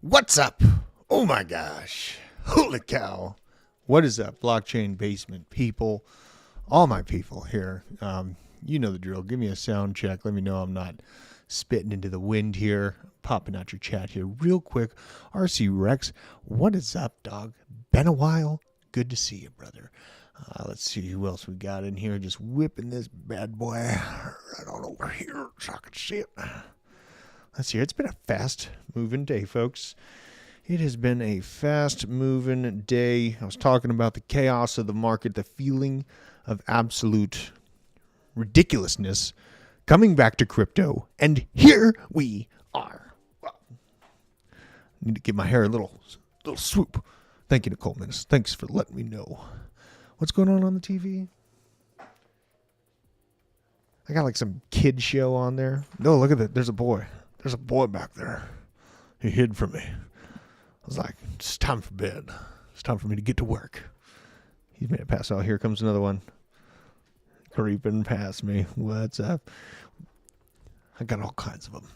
What's up? Oh my gosh. Holy cow. What is up, blockchain basement people? All my people here. You know the drill. Give me a sound check. Let me know I'm not spitting into the wind here. Popping out your chat here real quick. RC Rex, what is up, dog? Been a while. Good to see you, brother. Let's see who else we got in here. Just whipping this bad boy right on over here so I can see it. Let's see. It's been a fast-moving day, folks. It has been a fast-moving day. I was talking about the chaos of the market, the feeling of absolute ridiculousness coming back to crypto, and here we are. Well, I need to give my hair a little swoop. Thank you, Nicole Minnis. Thanks for letting me know. What's going on the TV? I got like some kid show on there. No, look at that. There's a boy. There's a boy back there. He hid from me. I was like, it's time for bed. It's time for me to get to work. He's made it pass out. Here comes another one. Creeping past me. What's up? I got all kinds of them.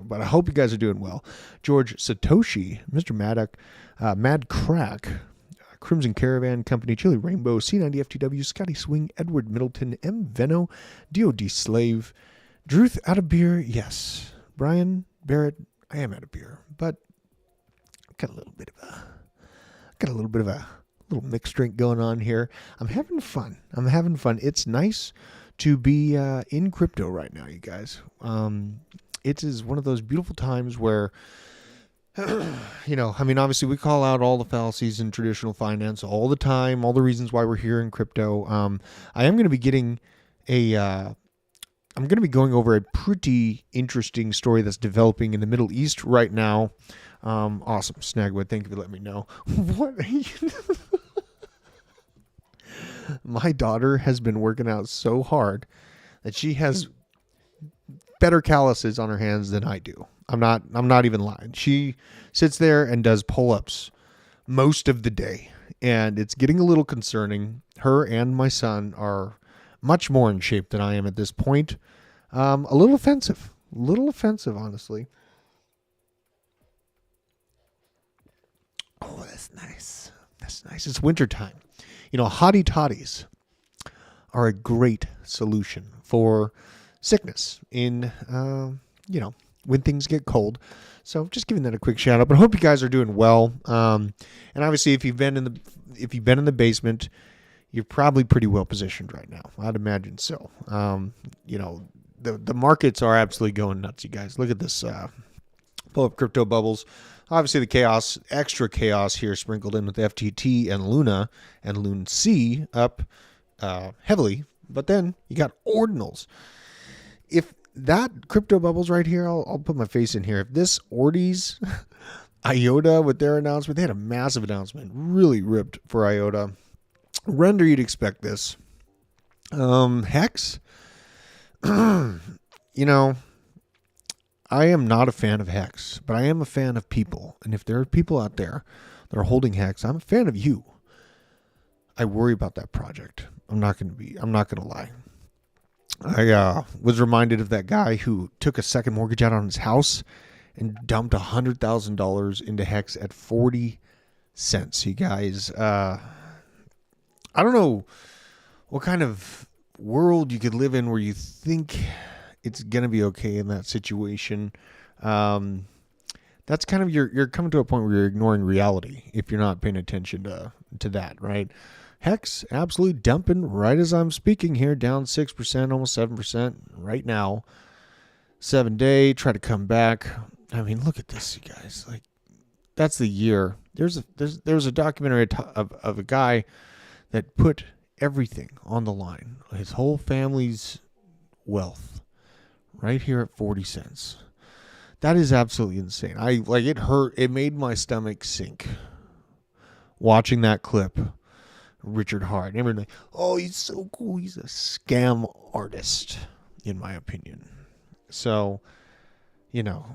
But I hope you guys are doing well. George Satoshi, Mr. Maddock, Mad Crack, Crimson Caravan Company, Chili Rainbow, C90FTW, Scotty Swing, Edward Middleton, M. Veno, DOD Slave, Druth out of beer, yes. Brian Barrett, I am out of beer, but got a little bit of a little mixed drink going on here. I'm having fun. It's nice to be in crypto right now, you guys. It is one of those beautiful times where, obviously we call out all the fallacies in traditional finance all the time, all the reasons why we're here in crypto. I am going to be getting I'm going to be going over a pretty interesting story that's developing in the Middle East right now. Awesome. Snagwood, thank you for letting me know. What? My daughter has been working out so hard that she has better calluses on her hands than I do. I'm not even lying. She sits there and does pull-ups most of the day, and it's getting a little concerning. Her and my son are much more in shape than I am at this point. A little offensive, honestly. Oh, that's nice. It's wintertime. Hottie toddies are a great solution for sickness in, when things get cold. So just giving that a quick shout out. But I hope you guys are doing well. And obviously, if you've been in the basement, you're probably pretty well positioned right now. I'd imagine so. The markets are absolutely going nuts, you guys. Look at this. Pull up crypto bubbles. Obviously, the extra chaos here sprinkled in with FTT and Luna and Lune C up heavily. But then you got ordinals. If that crypto bubbles right here, I'll put my face in here. If this Ordies, IOTA with their announcement, they had a massive announcement. Really ripped for IOTA. Render, you'd expect this. Hex, I am not a fan of Hex, but I am a fan of people. And if there are people out there that are holding Hex, I'm a fan of you. I worry about that project. I'm not going to lie. I was reminded of that guy who took a second mortgage out on his house and dumped $100,000 into Hex at 40 cents. You guys, I don't know what kind of world you could live in where you think it's going to be okay in that situation. That's kind of, you're coming to a point where you're ignoring reality if you're not paying attention to that, right? Hex absolutely dumping right as I'm speaking here, down 6%, almost 7% right now. 7-day, try to come back. I mean, look at this, you guys. Like, that's the year. There's a documentary of a guy that put everything on the line, his whole family's wealth, right here at 40 cents. That is absolutely insane. It hurt. It made my stomach sink watching that clip. Richard Hart. And everyone like, oh, he's so cool. He's a scam artist, in my opinion. So,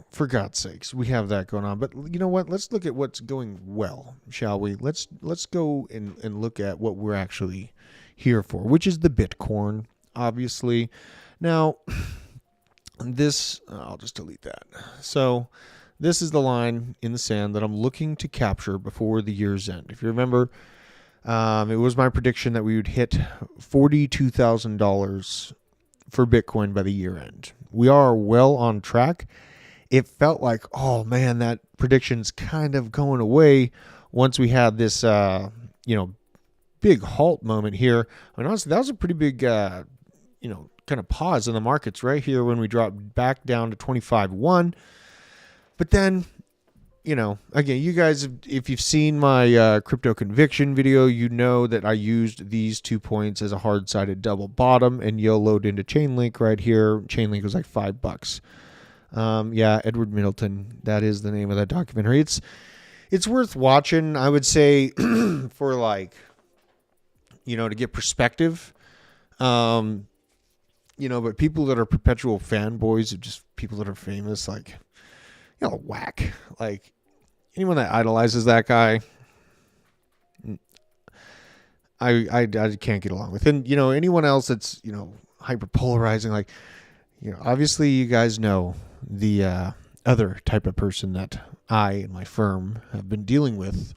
for God's sakes, we have that going on. But you know what? Let's look at what's going well, shall we? Let's go and look at what we're actually here for, which is the Bitcoin, obviously. Now, this, I'll just delete that. So this is the line in the sand that I'm looking to capture before the year's end. If you remember, it was my prediction that we would hit $42,000 for Bitcoin by the year end. We are well on track. It felt like, oh man, that prediction's kind of going away once we had this, big halt moment here. I mean, honestly, that was a pretty big, kind of pause in the markets right here when we dropped back down to 25.1. But then, again, you guys, if you've seen my crypto conviction video, you know that I used these 2 points as a hard-sided double bottom and YOLO'd into Chainlink right here. Chainlink was like $5. Edward Middleton, that is the name of that documentary. It's worth watching, I would say, for like, to get perspective. But people that are perpetual fanboys of just people that are famous, like, whack. Like, anyone that idolizes that guy, I can't get along with. And, anyone else that's, hyper polarizing, like, obviously you guys know the other type of person that I and my firm have been dealing with.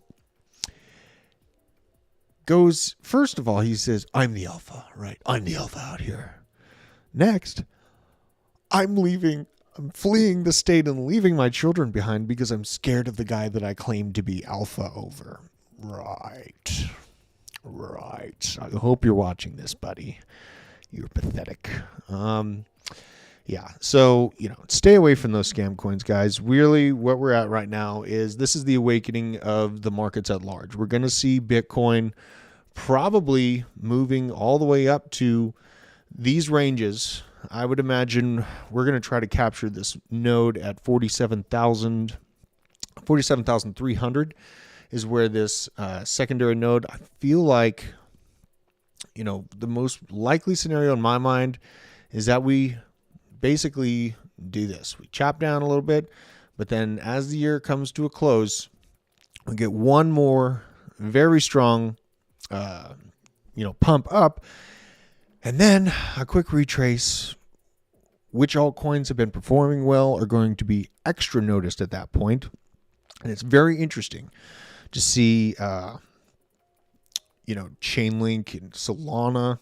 Goes, first of all, he says, I'm the alpha, right? I'm the alpha out here. Next, I'm fleeing the state and leaving my children behind because I'm scared of the guy that I claim to be alpha over. Right. I hope you're watching this, buddy. You're pathetic. So, stay away from those scam coins, guys. Really, what we're at right now is this is the awakening of the markets at large. We're going to see Bitcoin probably moving all the way up to these ranges. I would imagine we're going to try to capture this node at 47,300 is where this secondary node, I feel like, the most likely scenario in my mind is that we basically do this. We chop down a little bit, but then as the year comes to a close, we get one more very strong, pump up, and then a quick retrace. Which altcoins have been performing well are going to be extra noticed at that point. And it's very interesting to see, Chainlink and Solana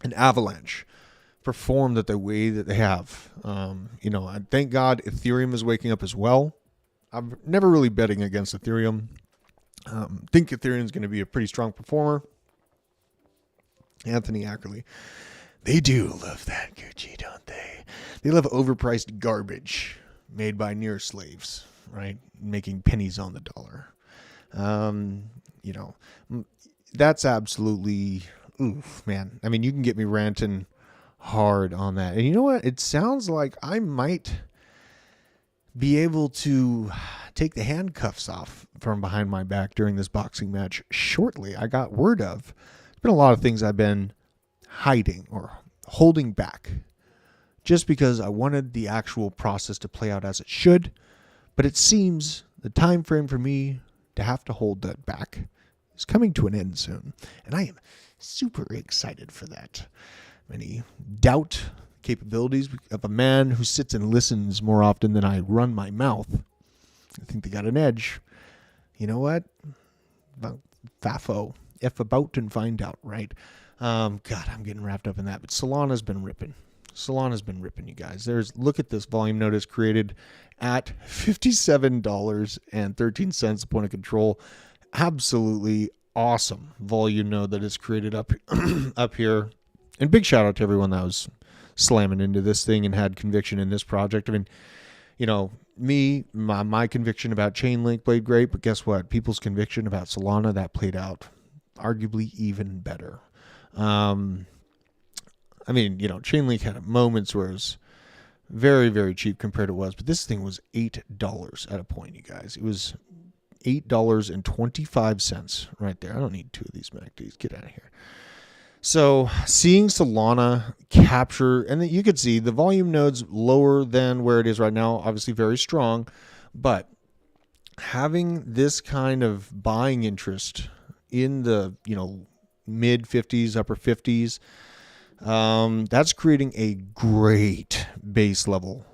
and Avalanche perform the way that they have. Thank God Ethereum is waking up as well. I'm never really betting against Ethereum. Think Ethereum is going to be a pretty strong performer. Anthony Ackerley. They do love that Gucci, don't they? They love overpriced garbage made by near slaves, right? Making pennies on the dollar. That's absolutely, oof, man. I mean, you can get me ranting hard on that. And you know what? It sounds like I might be able to take the handcuffs off from behind my back during this boxing match shortly. I got word of. There's been a lot of things I've been hiding or holding back just because I wanted the actual process to play out as it should. But it seems the time frame for me to have to hold that back is coming to an end soon. And I am super excited for that. Many doubt capabilities of a man who sits and listens more often than I run my mouth. I think they got an edge. You know what? Fafo. F about and find out, right? God, I'm getting wrapped up in that. But Solana's been ripping. You guys. Look at this volume notice created at $57.13 a point of control. Absolutely awesome volume node that is created up here. And big shout out to everyone that was slamming into this thing and had conviction in this project. I mean, my conviction about Chainlink played great, but guess what? People's conviction about Solana, that played out arguably even better. Chainlink had moments where it was very, very cheap compared to what it was, but this thing was $8 at a point, you guys. It was $8.25 right there. I don't need two of these MACDs. Get out of here. So seeing Solana capture, and then you could see the volume node's lower than where it is right now, obviously very strong, but having this kind of buying interest in the, mid 50s, upper 50s, that's creating a great base level.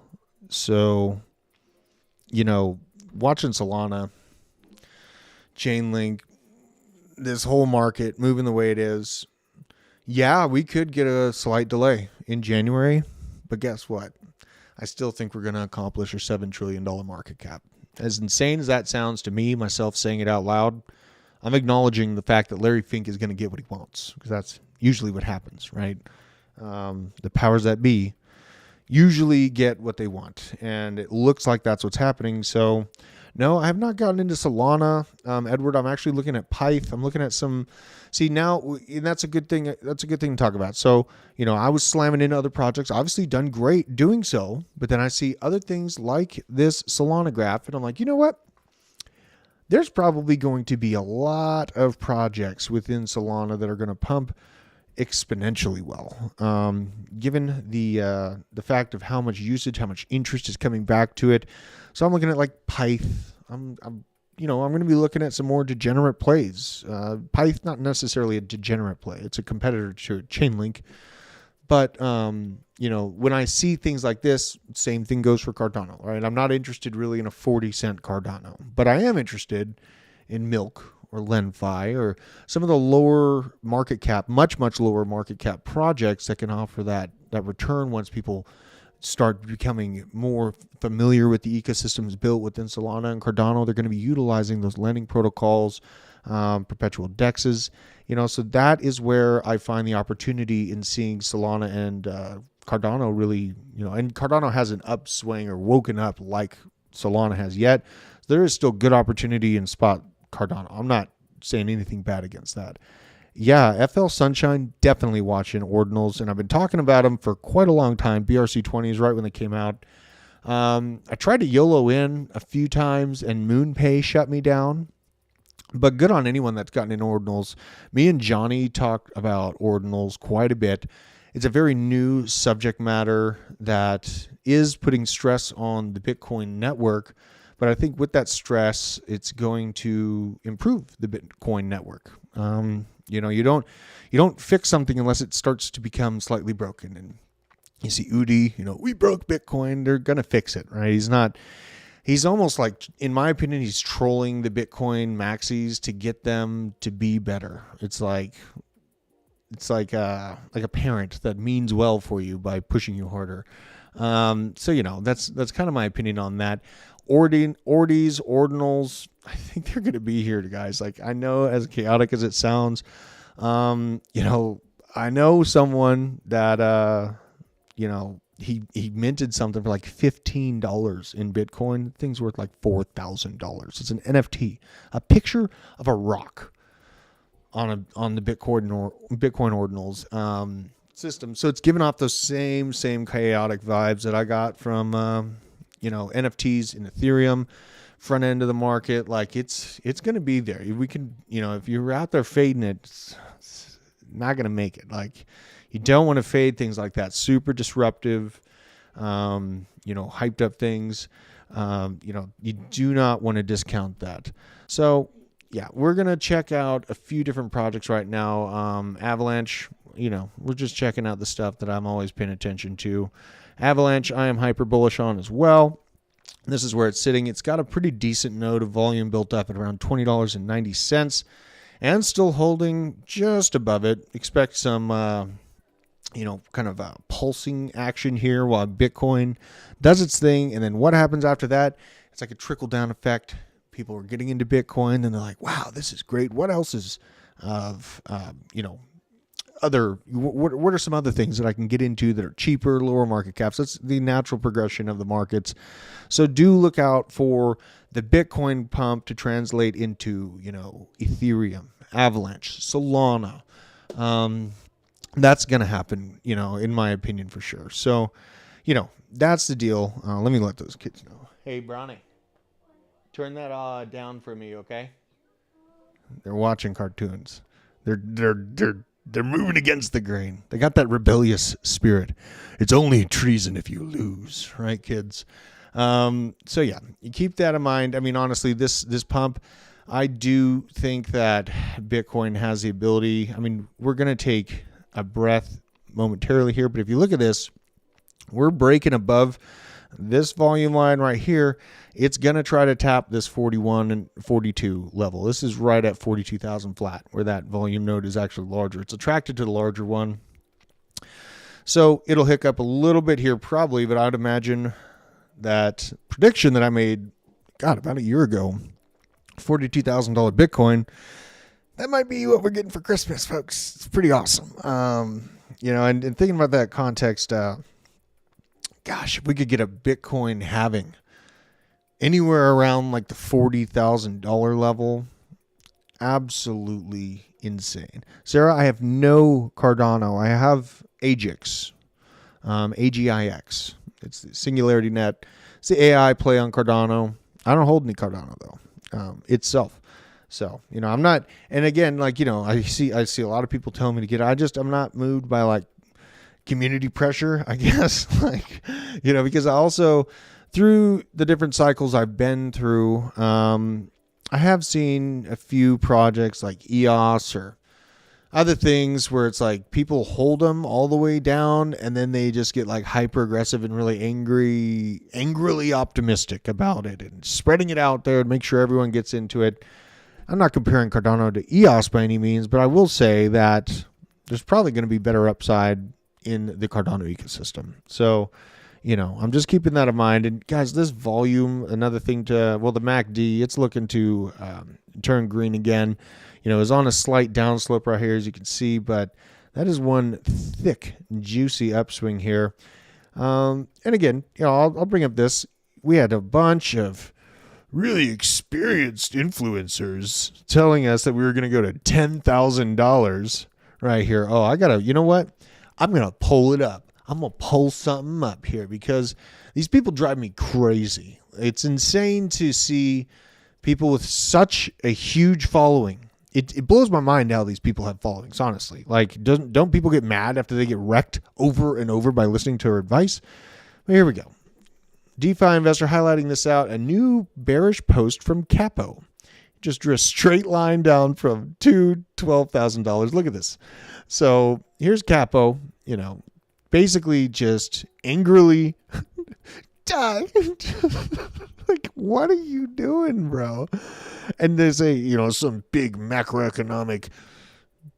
So, watching Solana, Chainlink, this whole market moving the way it is, yeah, we could get a slight delay in January, but guess what? I still think we're going to accomplish our $7 trillion market cap. As insane as that sounds to me, myself saying it out loud, I'm acknowledging the fact that Larry Fink is going to get what he wants, because that's usually what happens, right? The powers that be usually get what they want, and it looks like that's what's happening. So no, I have not gotten into Solana, Edward. I'm actually looking at Pyth. I'm looking at some. See, now, and that's a good thing. That's a good thing to talk about. So, I was slamming into other projects, obviously done great doing so, but then I see other things like this Solana graph, and I'm like, you know what? There's probably going to be a lot of projects within Solana that are going to pump exponentially well, given the fact of how much usage, how much interest is coming back to it. So I'm looking at like Pyth. I'm going to be looking at some more degenerate plays. Pyth, not necessarily a degenerate play; it's a competitor to Chainlink. But when I see things like this, same thing goes for Cardano, right? I'm not interested really in a 40-cent Cardano, but I am interested in Milk or LenFi or some of the lower market cap, much lower market cap projects that can offer that return once people start becoming more familiar with the ecosystems built within Solana and Cardano. They're going to be utilizing those lending protocols, perpetual dexes, so that is where I find the opportunity in seeing Solana and Cardano really, and Cardano hasn't upswing or woken up like Solana has yet. There is still good opportunity in spot Cardano. I'm not saying anything bad against that. Yeah, FL Sunshine, definitely watching ordinals, and I've been talking about them for quite a long time. BRC20s, right when they came out. I tried to YOLO in a few times, and MoonPay shut me down. But good on anyone that's gotten in ordinals. Me and Johnny talked about ordinals quite a bit. It's a very new subject matter that is putting stress on the Bitcoin network. But I think with that stress, it's going to improve the Bitcoin network. You don't fix something unless it starts to become slightly broken. And you see Udi, we broke Bitcoin. They're gonna fix it, right? He's almost like, in my opinion, he's trolling the Bitcoin maxis to get them to be better. It's like a parent that means well for you by pushing you harder. That's kind of my opinion on that. Ordis, ordinals, I think they're going to be here, guys. Like, I know, as chaotic as it sounds, I know someone that, he minted something for like $15 in Bitcoin. Thing's worth like $4,000. It's an NFT, a picture of a rock on the Bitcoin ordinals system. So it's giving off those same chaotic vibes that I got from NFTs in Ethereum, front end of the market. Like it's going to be there. We can, if you're out there fading it, it's not going to make it. Like, you don't want to fade things like that. Super disruptive, hyped up things. You do not want to discount that. So yeah, we're going to check out a few different projects right now. Avalanche, we're just checking out the stuff that I'm always paying attention to. Avalanche, I am hyper bullish on as well. This is where it's sitting. It's got a pretty decent node of volume built up at around $20.90 and still holding just above it. Expect some, kind of a pulsing action here while Bitcoin does its thing. And then what happens after that? It's like a trickle down effect. People are getting into Bitcoin and they're like, wow, this is great. What else is what are some other things that I can get into that are cheaper, lower market caps? That's the natural progression of the markets. So do look out for the Bitcoin pump to translate into, Ethereum, Avalanche, Solana. That's going to happen, in my opinion, for sure. So, that's the deal. Let me let those kids know. Hey, Brownie, turn that down for me, okay? They're watching cartoons. They're moving against the grain. They got that rebellious spirit. It's only treason if you lose, right, kids? So yeah, you keep that in mind. I mean, honestly, this pump, I do think that Bitcoin has the ability. I mean, we're going to take a breath momentarily here, but if you look at this, we're breaking above this volume line right here. It's going to try to tap this 41 and 42 level. This is right at 42,000 flat, where that volume node is actually larger. It's attracted to the larger one. So it'll hiccup a little bit here probably, but I'd imagine that prediction that I made, about a year ago, $42,000 Bitcoin, that might be what we're getting for Christmas, folks. It's pretty awesome. And thinking about that context, gosh, if we could get a Bitcoin halving anywhere around like the $40,000 level, absolutely insane. Sarah, I have no Cardano. I have AGIX, AGIX. It's the Singularity Net. It's the AI play on Cardano. I don't hold any Cardano though, itself. So, I'm not, and again, I see a lot of people telling me to get it. I'm not moved by like community pressure, I guess, because I also, through the different cycles I've been through, I have seen a few projects like EOS or other things where it's like people hold them all the way down and then they just get like hyper aggressive and really angrily optimistic about it and spreading it out there and make sure everyone gets into it. I'm not comparing Cardano to EOS by any means, but I will say that there's probably going to be better upside in the Cardano ecosystem. So, I'm just keeping that in mind. And guys, this volume, another thing the MACD, it's looking to turn green again. Is on a slight downslope right here, as you can see, but that is one thick, juicy upswing here. And again, I'll bring up this. We had a bunch of really experienced influencers telling us that we were going to go to $10,000 right here. Oh, you know what? I'm going to pull it up. I'm going to pull something up here because these people drive me crazy. It's insane to see people with such a huge following. It blows my mind how these people have followings, honestly. Like, don't people get mad after they get wrecked over and over by listening to our advice? Well, here we go. DeFi investor highlighting this out. A new bearish post from Capo. Just drew a straight line down from $2 to $12,000. Look at this. So here's Capo, basically just angrily die. Like, what are you doing, bro? And there's some big macroeconomic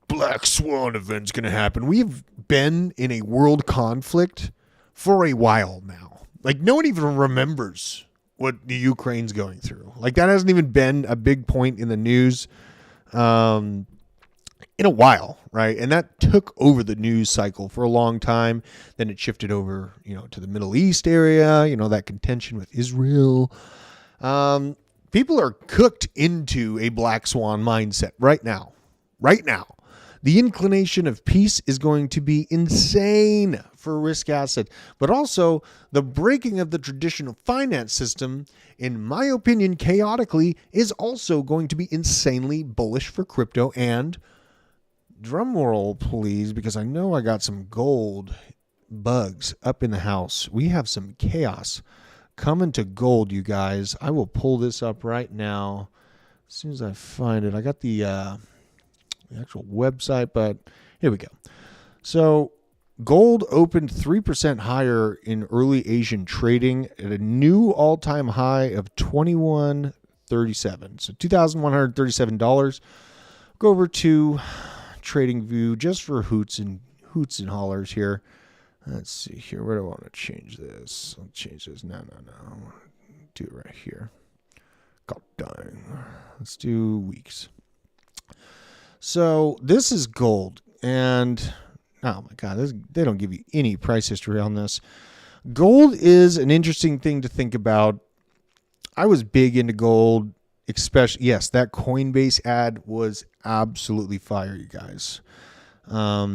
black swan event's going to happen. We've been in a world conflict for a while now. Like, no one even remembers what the Ukraine's going through. Like, that hasn't even been a big point in the news in a while, right? And that took over the news cycle for a long time. Then it shifted over, to the Middle East area, that contention with Israel. People are cooked into a black swan mindset right now. Right now. The inclination of peace is going to be insane for a risk asset, but also the breaking of the traditional finance system, in my opinion, chaotically, is also going to be insanely bullish for crypto. And drum roll, please, because I know I got some gold bugs up in the house. We have some chaos coming to gold, you guys. I will pull this up right now as soon as I find it. I got the actual website, but here we go. So gold opened 3% higher in early Asian trading at a new all-time high of $21.37. So $2,137. Go over to TradingView just for hoots and hollers here. Let's see here. Where do I want to change this? I'll change this. No. Do it right here. God dang. Let's do weeks. So this is gold, and oh my God, they don't give you any price history on this. Gold is an interesting thing to think about. I was big into gold, especially, yes, that Coinbase ad was absolutely fire, you guys. I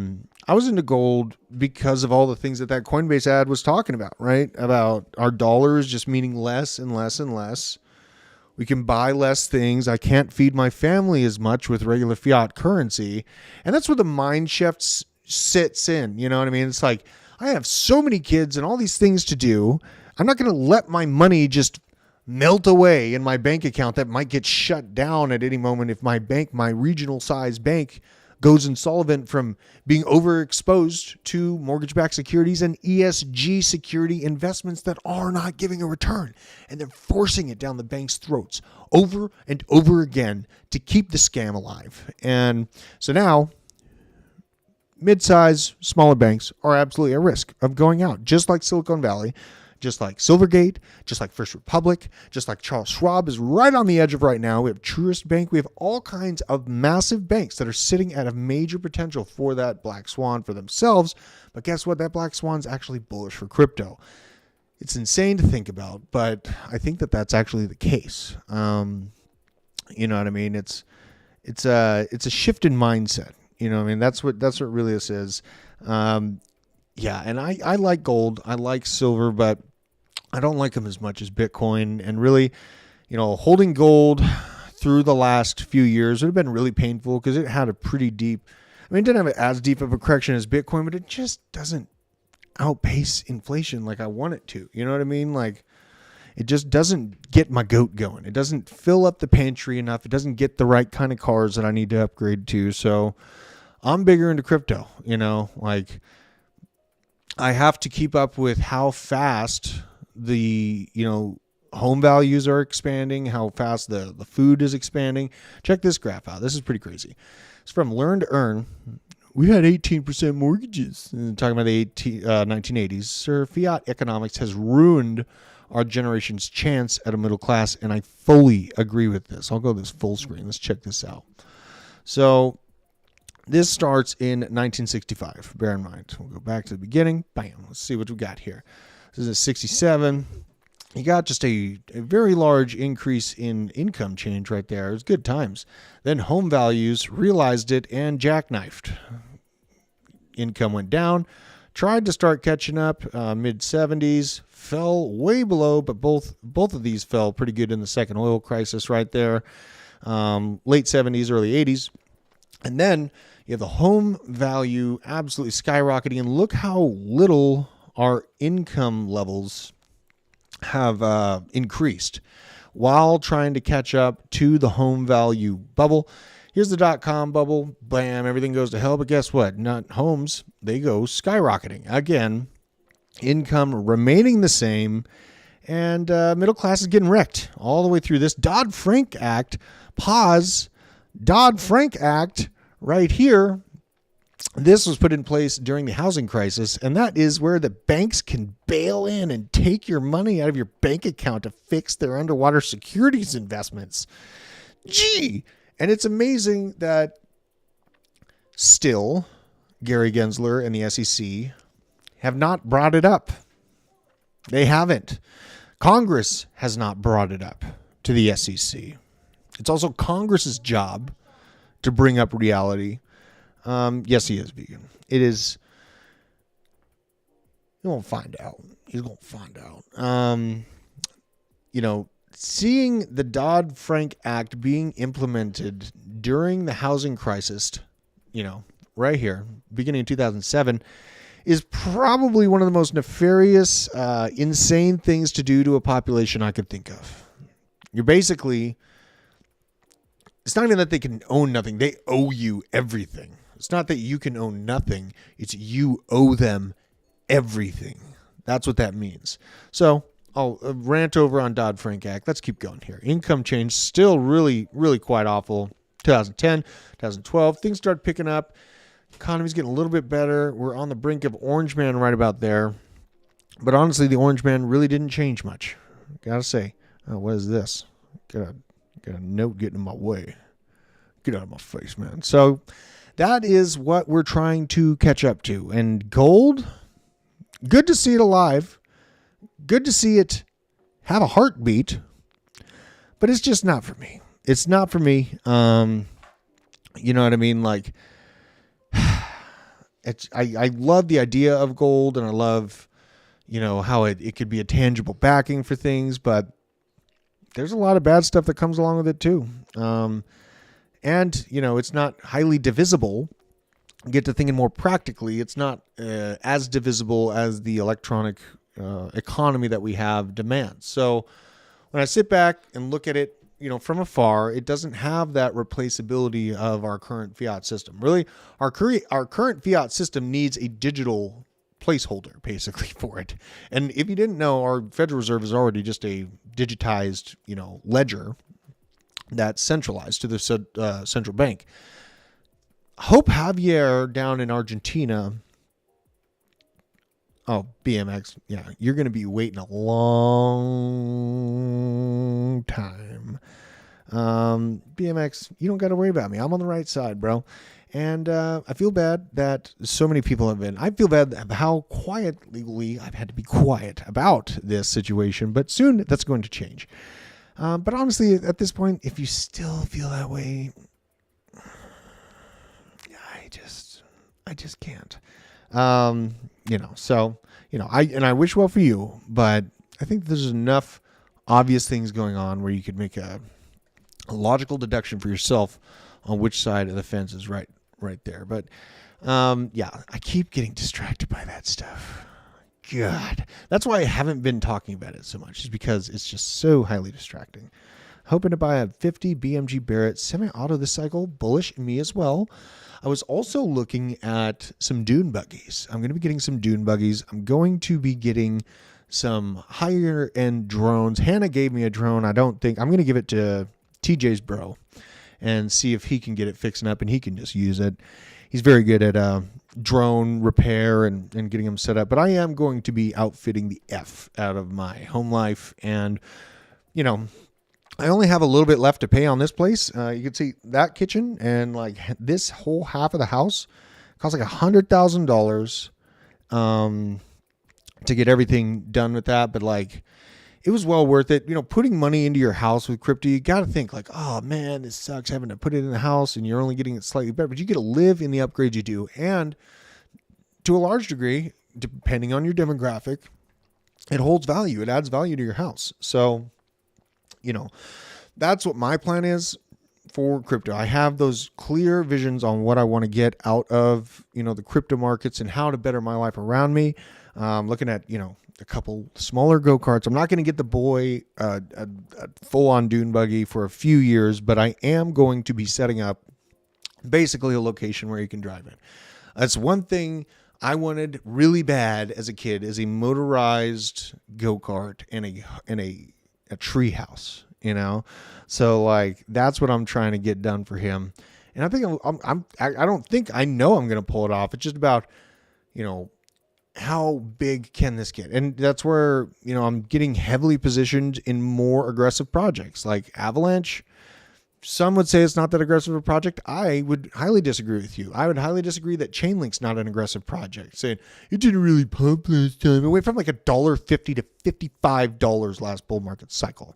was into gold because of all the things that Coinbase ad was talking about, right? About our dollars just meaning less and less and less. We can buy less things. I can't feed my family as much with regular fiat currency. And that's where the mind shift sits in. You know what I mean? It's like, I have so many kids and all these things to do. I'm not going to let my money just melt away in my bank account that might get shut down at any moment if my regional size bank goes insolvent from being overexposed to mortgage-backed securities and ESG security investments that are not giving a return. And they're forcing it down the bank's throats over and over again to keep the scam alive. And so now, mid-size, smaller banks are absolutely at risk of going out, just like Silicon Valley, just like Silvergate, just like First Republic, just like Charles Schwab is right on the edge of right now. We have Truist Bank. We have all kinds of massive banks that are sitting at a major potential for that black swan for themselves. But guess what? That black swan's actually bullish for crypto. It's insane to think about, but I think that that's actually the case. You know what I mean? It's a shift in mindset. You know what I mean? That's what really this is. Yeah, and I like gold. I like silver, but I don't like them as much as Bitcoin. And really, holding gold through the last few years would have been really painful because it had a pretty deep, it didn't have as deep of a correction as Bitcoin, but it just doesn't outpace inflation like I want it to. You know what I mean? Like, it just doesn't get my goat going. It doesn't fill up the pantry enough. It doesn't get the right kind of cars that I need to upgrade to. So I'm bigger into crypto, like I have to keep up with how fast the, home values are expanding, how fast the food is expanding. Check this graph out. This is pretty crazy. It's from Learn to Earn. We had 18% mortgages. Talking about the 1980s. Sir, fiat economics has ruined our generation's chance at a middle class, and I fully agree with this. I'll go this full screen. Let's check this out. So this starts in 1965. Bear in mind. We'll go back to the beginning. Bam. Let's see what we got here. This is 67. You got just a very large increase in income change right there. It was good times. Then home values realized it and jackknifed. Income went down. Tried to start catching up, mid-70s, fell way below, but both of these fell pretty good in the second oil crisis right there. Late 70s, early 80s. And then you have the home value absolutely skyrocketing, and look how little our income levels have increased while trying to catch up to the home value bubble. Here's the dot-com bubble. Bam, everything goes to hell. But guess what? Not homes. They go skyrocketing. Again, income remaining the same, and middle class is getting wrecked all the way through this. Dodd-Frank Act, pause. Dodd-Frank Act right here. This was put in place during the housing crisis, and that is where the banks can bail in and take your money out of your bank account to fix their underwater securities investments. Gee! And it's amazing that still Gary Gensler and the SEC have not brought it up. They haven't. Congress has not brought it up to the SEC. It's also Congress's job to bring up reality. Yes, he is vegan. It is. He won't find out. He's going to find out. Seeing the Dodd-Frank Act being implemented during the housing crisis, right here, beginning in 2007, is probably one of the most nefarious, insane things to do to a population I could think of. You're basically, it's not even that they can own nothing. They owe you everything. It's not that you can own nothing. It's you owe them everything. That's what that means. So I'll rant over on Dodd-Frank Act. Let's keep going here. Income change still really, really quite awful. 2010, 2012, things start picking up. Economy's getting a little bit better. We're on the brink of Orange Man right about there. But honestly, the Orange Man really didn't change much. Gotta say. Oh, what is this? Got a note getting in my way. Get out of my face, man. So that is what we're trying to catch up to. And gold, good to see it alive. Good to see it have a heartbeat. But it's just not for me. It's not for me. You know what I mean? Like, I love the idea of gold, and I love, how it could be a tangible backing for things, but there's a lot of bad stuff that comes along with it too. And, it's not highly divisible. Get to thinking more practically. It's not as divisible as the electronic economy that we have demands. So when I sit back and look at it, from afar, it doesn't have that replaceability of our current fiat system. Really, our current fiat system needs a digital placeholder, basically, for it. And if you didn't know, our Federal Reserve is already just a digitized, ledger that's centralized to the central bank. Hope Javier down in Argentina Oh, BMX. Yeah, you're going to be waiting a long time. BMX, you don't got to worry about me. I'm on the right side, bro. And I feel bad that so many people have been. I feel bad how quietly I've had to be quiet about this situation, but soon that's going to change. But honestly, at this point, if you still feel that way, I just can't. I wish well for you, but I think there's enough obvious things going on where you could make a logical deduction for yourself on which side of the fence is right there. But I keep getting distracted by that stuff. God, that's why I haven't been talking about it so much, is because it's just so highly distracting. Hoping to buy a 50 BMG Barrett semi-auto this cycle, bullish in me as well. I was also looking at some dune buggies. I'm going to be getting some dune buggies. I'm going to be getting some higher end drones. Hannah gave me a drone. I'm going to give it to TJ's bro and see if he can get it fixing up and he can just use it. He's very good at drone repair and getting them set up. But I am going to be outfitting the F out of my home life. And, I only have a little bit left to pay on this place. You can see that kitchen and like this whole half of the house costs like $100,000 to get everything done with that. But like, it was well worth it. Putting money into your house with crypto, you got to think like, oh man, this sucks having to put it in the house and you're only getting it slightly better, but you get to live in the upgrades you do. And to a large degree, depending on your demographic, it holds value. It adds value to your house. So, that's what my plan is for crypto. I have those clear visions on what I want to get out of, the crypto markets and how to better my life around me. Looking at, a couple smaller go-karts. I'm not going to get the boy a full-on dune buggy for a few years, but I am going to be setting up basically a location where you can drive it. That's one thing I wanted really bad as a kid, is a motorized go-kart and a tree house, so like that's what I'm trying to get done for him. And I think I don't think I know I'm going to pull it off. It's just about, how big can this get? And that's where, I'm getting heavily positioned in more aggressive projects like Avalanche. Some would say it's not that aggressive a project. I would highly disagree with you. I would highly disagree that Chainlink's not an aggressive project, saying it didn't really pump last time. It went from like $1.50 to $55 last bull market cycle.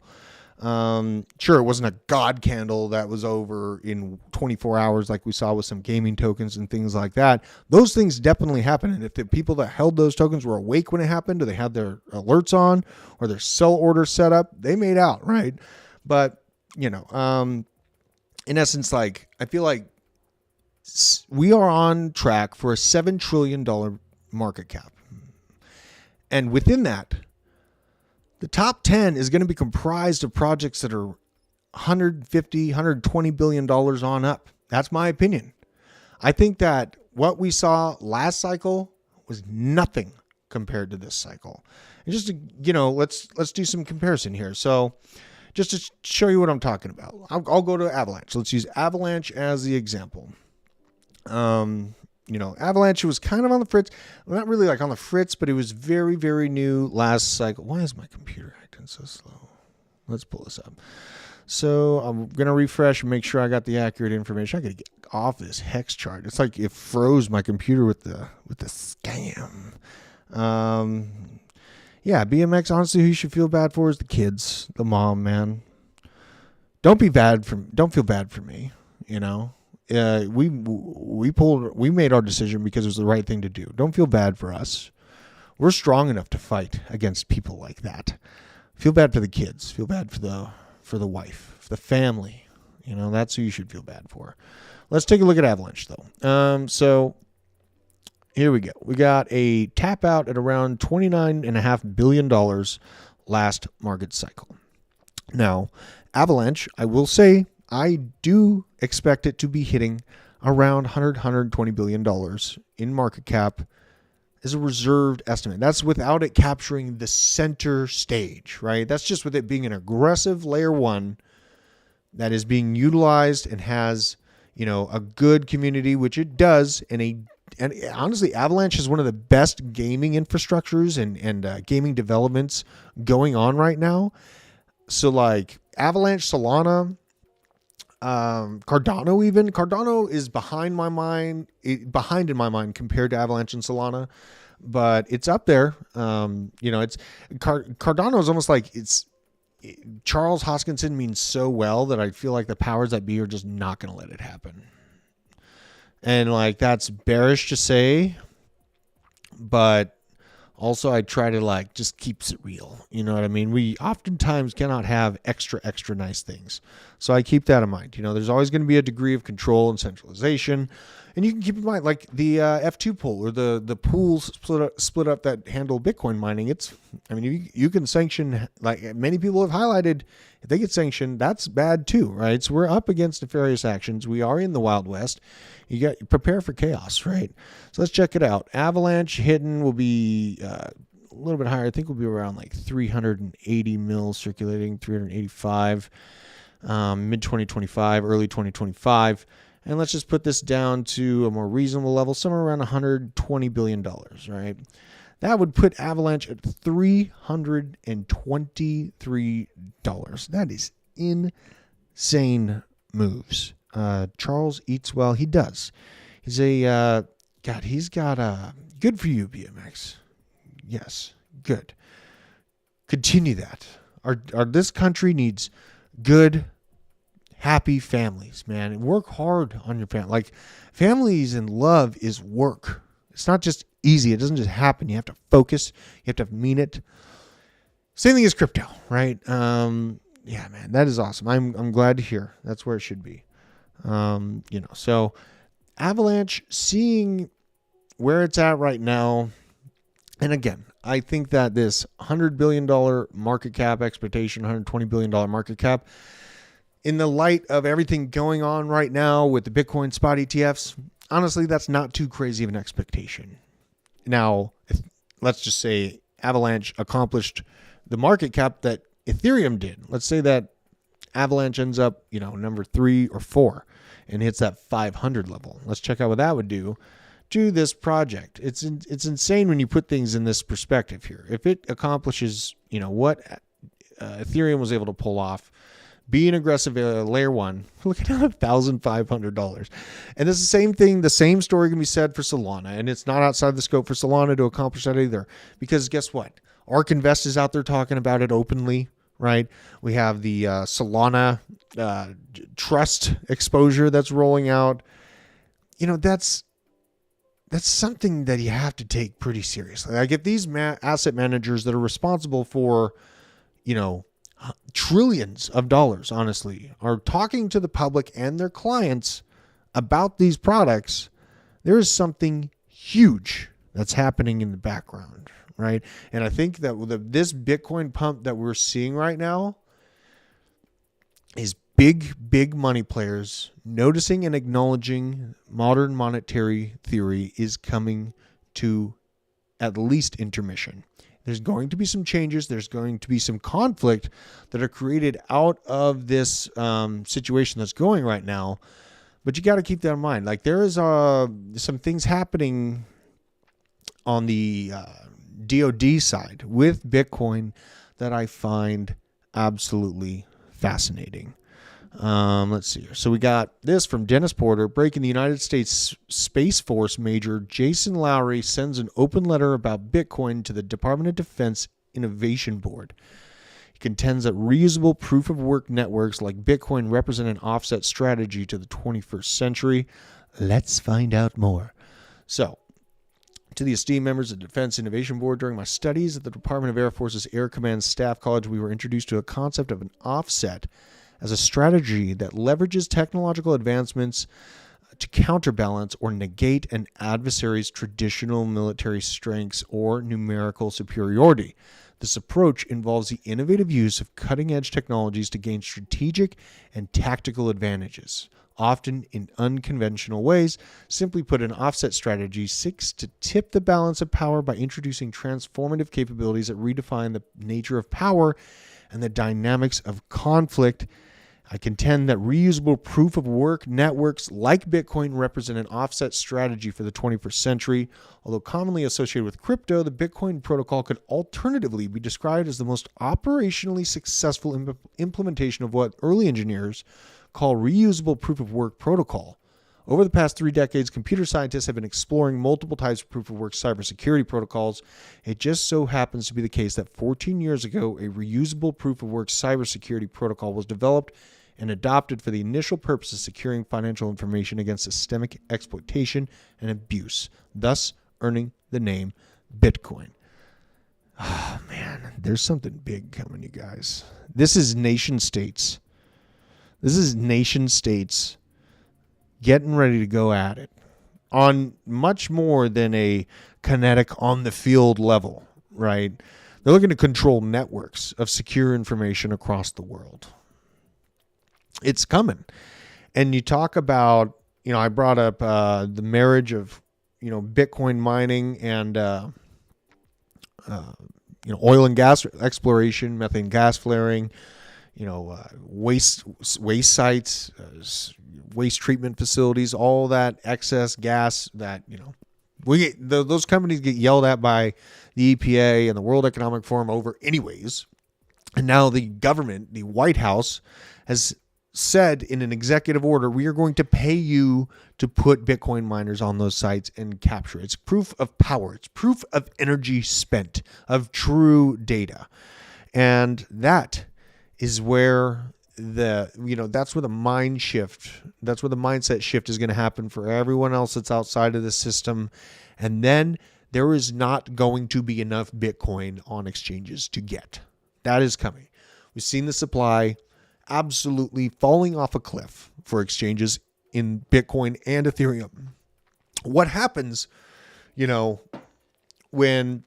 Sure, it wasn't a god candle that was over in 24 hours like we saw with some gaming tokens and things like that. Those things definitely happen. And if the people that held those tokens were awake when it happened, or they had their alerts on or their sell order set up, they made out, right? But, in essence, like, I feel like we are on track for a $7 trillion market cap. And within that, the top 10 is going to be comprised of projects that are $150, $120 billion on up. That's my opinion. I think that what we saw last cycle was nothing compared to this cycle. And just to, let's do some comparison here. So just to show you what I'm talking about, I'll go to Avalanche. Let's use Avalanche as the example. Avalanche was kind of on the fritz. Well, not really like on the fritz, but it was very, very new last cycle. Why is my computer acting so slow? Let's pull this up. So I'm going to refresh and make sure I got the accurate information. I got to get off this hex chart. It's like it froze my computer with the scam. BMX, honestly, who you should feel bad for is the kids, the mom, man. Don't feel bad for me, we made our decision because it was the right thing to do. Don't feel bad for us. We're strong enough to fight against people like that. Feel bad for the kids. Feel bad for the wife, for the family. That's who you should feel bad for. Let's take a look at Avalanche though. So here we go. We got a tap out at around $29.5 billion last market cycle. Now, Avalanche, I will say, I do expect it to be hitting around $120 billion in market cap as a reserved estimate. That's without it capturing the center stage, right? That's just with it being an aggressive layer one that is being utilized and has, a good community, which it does, and a and honestly, Avalanche is one of the best gaming infrastructures and gaming developments going on right now. So like Avalanche, Solana, Cardano is behind in my mind compared to Avalanche and Solana, but it's up there. It's Cardano is almost like Charles Hoskinson means so well that I feel like the powers that be are just not going to let it happen. And like, that's bearish to say, but also I try to like just keeps it real. You know what I mean? We oftentimes cannot have extra nice things. So I keep that in mind. There's always going to be a degree of control and centralization. And you can keep in mind, like the F2 pool or the pools split up that handle Bitcoin mining. You can sanction, like many people have highlighted, if they get sanctioned, that's bad too, right? So we're up against nefarious actions. We are in the Wild West. You prepare for chaos, right? So let's check it out. Avalanche hidden will be a little bit higher. I think we'll be around like 380 mil circulating, 385, mid 2025, early 2025. And let's just put this down to a more reasonable level, somewhere around $120 billion, right? That would put Avalanche at $323. That is insane moves. Charles eats well. He does. He's he's got good for you, BMX. Yes, good. Continue that. This country needs good, happy families, man. Work hard on your family. Like, families and love is work. It's not just easy. It doesn't just happen. You have to focus. You have to mean it. Same thing as crypto, right? Yeah, man, that is awesome. I'm glad to hear. That's where it should be. So Avalanche, seeing where it's at right now. And again, I think that this $100 billion market cap expectation, $120 billion market cap, in the light of everything going on right now with the Bitcoin spot ETFs, honestly, that's not too crazy of an expectation. Now, let's just say Avalanche accomplished the market cap that Ethereum did. Let's say that Avalanche ends up, number 3 or 4 and hits that 500 level. Let's check out what that would do to this project. It's insane when you put things in this perspective here. If it accomplishes, what Ethereum was able to pull off, being aggressive layer 1, look at $1,500. And it's the same thing, the same story can be said for Solana, and it's not outside the scope for Solana to accomplish that either. Because guess what? ARK Invest is out there talking about it openly, right? We have the Solana trust exposure that's rolling out. That's something that you have to take pretty seriously. Like, if these asset managers that are responsible for, trillions of dollars, honestly, are talking to the public and their clients about these products, there is something huge that's happening in the background, right? And I think that with this Bitcoin pump that we're seeing right now is big money players noticing and acknowledging modern monetary theory is coming to at least intermission. There's going to be some changes. There's going to be some conflict that are created out of this situation that's going right now. But you got to keep that in mind. Like, there is some things happening on the DoD side with Bitcoin that I find absolutely fascinating. Let's see here. So we got this from Dennis Porter. Breaking: the United States Space Force Major Jason Lowry sends an open letter about Bitcoin to the Department of Defense Innovation Board. He contends that reusable proof-of-work networks like Bitcoin represent an offset strategy to the 21st century. Let's find out more. So, to the esteemed members of the Defense Innovation Board, during my studies at the Department of Air Force's Air Command Staff College, we were introduced to a concept of an offset as a strategy that leverages technological advancements to counterbalance or negate an adversary's traditional military strengths or numerical superiority. This approach involves the innovative use of cutting-edge technologies to gain strategic and tactical advantages, often in unconventional ways. Simply put, an offset strategy seeks to tip the balance of power by introducing transformative capabilities that redefine the nature of power and the dynamics of conflict. I contend that reusable proof of work networks like Bitcoin represent an offset strategy for the 21st century. Although commonly associated with crypto, the Bitcoin protocol could alternatively be described as the most operationally successful implementation of what early engineers call reusable proof of work protocol. Over the past 3 decades, computer scientists have been exploring multiple types of proof of work cybersecurity protocols. It just so happens to be the case that 14 years ago, a reusable proof of work cybersecurity protocol was developed and adopted for the initial purpose of securing financial information against systemic exploitation and abuse, thus earning the name Bitcoin. Oh, man, there's something big coming, you guys. This is nation states. This is nation states getting ready to go at it on much more than a kinetic on the field level, right? They're looking to control networks of secure information across the world. It's coming. And you talk about, I brought up the marriage of, Bitcoin mining and, oil and gas exploration, methane gas flaring, waste sites, waste treatment facilities, all that excess gas that, those companies get yelled at by the EPA and the World Economic Forum over anyways. And now the government, the White House, has said in an executive order, we are going to pay you to put Bitcoin miners on those sites and capture. It's proof of power. It's proof of energy spent, of true data. And that is where that's where the mind shift, that's where the mindset shift is going to happen for everyone else that's outside of the system. And then there is not going to be enough Bitcoin on exchanges to get. That is coming. We've seen the supply absolutely falling off a cliff for exchanges in Bitcoin and Ethereum. What happens, when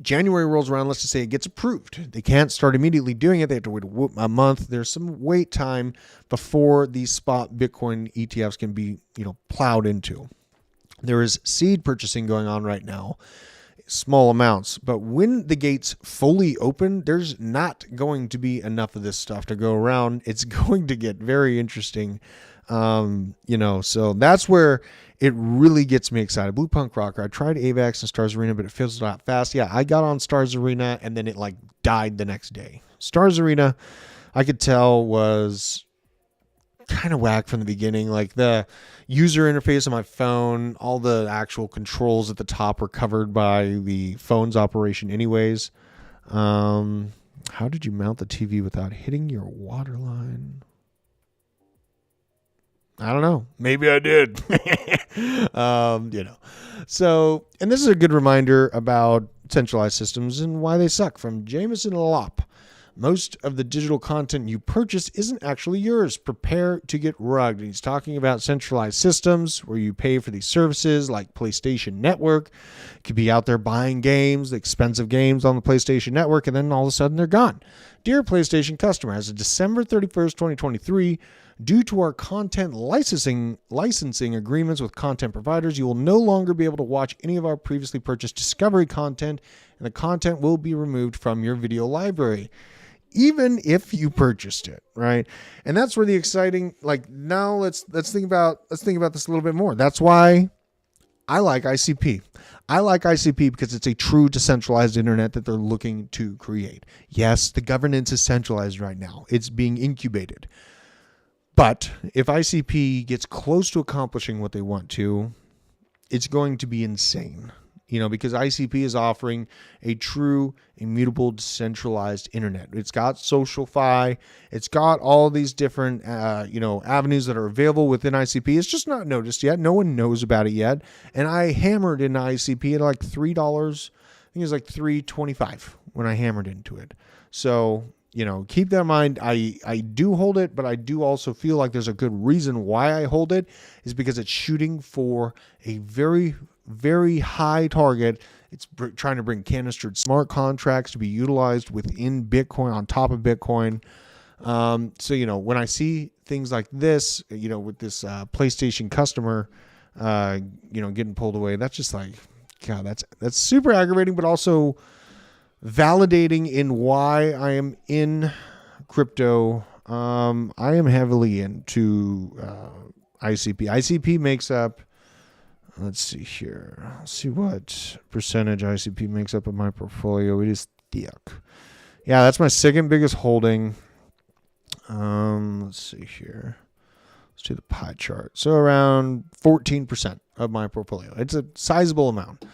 January rolls around, let's just say it gets approved. They can't start immediately doing it. They have to wait a month. There's some wait time before these spot Bitcoin ETFs can be, plowed into. There is seed purchasing going on right now, small amounts. But when the gates fully open, there's not going to be enough of this stuff to go around. It's going to get very interesting. So that's where it really gets me excited. Blue Punk Rocker. I tried AVAX and Stars Arena, but it fizzled out fast. Yeah, I got on Stars Arena and then it died the next day. Stars Arena, I could tell, was kind of whack from the beginning. The user interface on my phone, all the actual controls at the top were covered by the phone's operation anyways. How did you mount the TV without hitting your water line? I don't know. Maybe I did. So, and this is a good reminder about centralized systems and why they suck, from Jameson Lopp. Most of the digital content you purchase isn't actually yours. Prepare to get rugged. And he's talking about centralized systems where you pay for these services like PlayStation Network. You could be out there buying games, the expensive games on the PlayStation Network, and then all of a sudden they're gone. Dear PlayStation customer, as of December 31st, 2023, due to our content licensing agreements with content providers, you will no longer be able to watch any of our previously purchased Discovery content, and the content will be removed from your video library, even if you purchased it, right? And that's where the exciting, now let's think about this a little bit more. That's why I like ICP. I like ICP because it's a true decentralized internet that they're looking to create. Yes, the governance is centralized right now. It's being incubated. But if ICP gets close to accomplishing what they want to, it's going to be insane. Because ICP is offering a true, immutable, decentralized internet. It's got SocialFi. It's got all these different, avenues that are available within ICP. It's just not noticed yet. No one knows about it yet. And I hammered into ICP at $3. I think it was $3.25 when I hammered into it. So, keep that in mind. I do hold it, but I do also feel like there's a good reason why I hold it, is because it's shooting for a very, very high target. It's trying to bring canistered smart contracts to be utilized within Bitcoin, on top of Bitcoin. So, when I see things like this, with this PlayStation customer, getting pulled away, that's just God, that's super aggravating, but also validating in why I am in crypto I am heavily into ICP. ICP makes up, let's see here. Let's see what percentage ICP makes up of my portfolio. It is thick. Yeah, that's my second biggest holding. Let's see here. Let's do the pie chart. So around 14% of my portfolio. It's a sizable amount.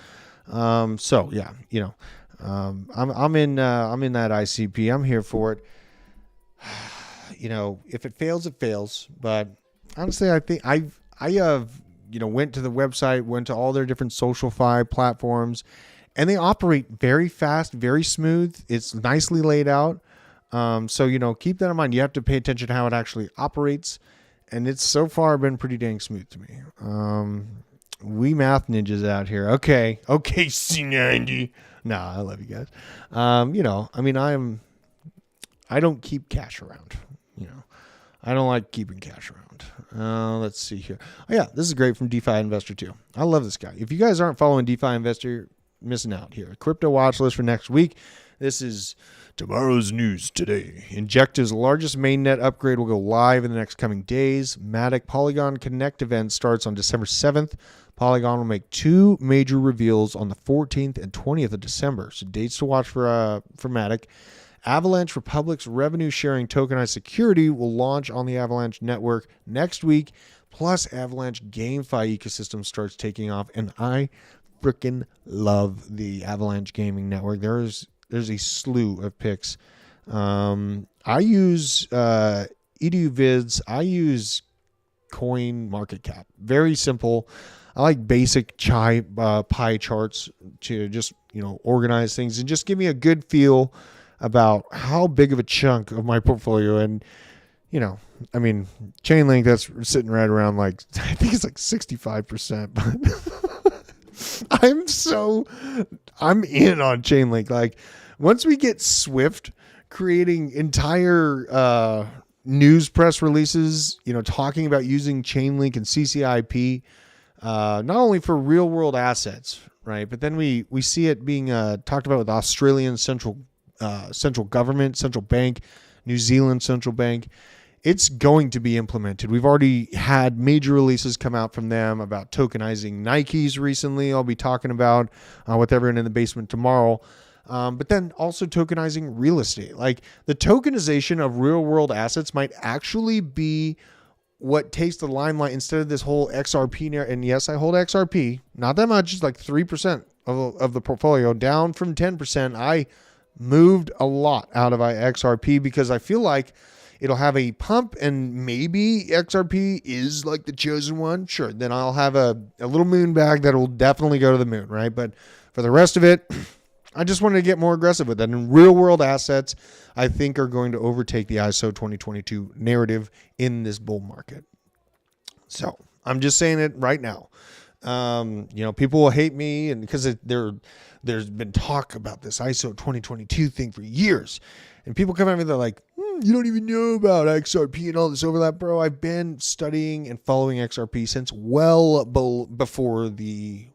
So yeah, I'm in that ICP. I'm here for it. If it fails, it fails. But honestly, I think I have went to the website, went to all their different SocialFi platforms, and they operate very fast, very smooth. It's nicely laid out. So keep that in mind. You have to pay attention to how it actually operates, and it's so far been pretty dang smooth to me. We math ninjas out here. Okay, C90. Nah, I love you guys. I don't keep cash around. I don't like keeping cash around. Let's see here. Oh yeah, this is great from DeFi Investor too. I love this guy. If you guys aren't following DeFi Investor, you're missing out here. Crypto watch list for next week. This is tomorrow's news today. Injecta's largest mainnet upgrade will go live in the next coming days. Matic Polygon Connect event starts on December 7th. Polygon will make two major reveals on the 14th and 20th of December. So dates to watch for Matic. Avalanche Republic's revenue-sharing tokenized security will launch on the Avalanche network next week. Plus, Avalanche GameFi ecosystem starts taking off, and I freaking love the Avalanche gaming network. There's a slew of picks. I use EduVids. I use Coin Market Cap. Very simple. I like basic pie charts to just organize things and just give me a good feel about how big of a chunk of my portfolio. And Chainlink, that's sitting right around I think it's 65%, but I'm in on Chainlink. Once we get Swift creating entire news press releases, talking about using Chainlink and CCIP, not only for real world assets, right? But then we see it being talked about with Australian central government, central bank, New Zealand central bank. It's going to be implemented. We've already had major releases come out from them about tokenizing Nikes recently. I'll be talking about with everyone in the basement tomorrow. But then also tokenizing real estate. The tokenization of real world assets might actually be what takes the limelight instead of this whole XRP. And yes, I hold XRP, not that much. It's 3% of the portfolio, down from 10%. I moved a lot out of XRP because I feel like it'll have a pump, and maybe XRP is the chosen one. Sure, then I'll have a little moon bag that will definitely go to the moon, right? But for the rest of it, I just wanted to get more aggressive with that. And real world assets, I think, are going to overtake the ISO 2022 narrative in this bull market. So I'm just saying it right now. People will hate me, and because there's been talk about this ISO 2022 thing for years, and people come at me, they're like, you don't even know about XRP and all this overlap. Bro, I've been studying and following XRP since well before the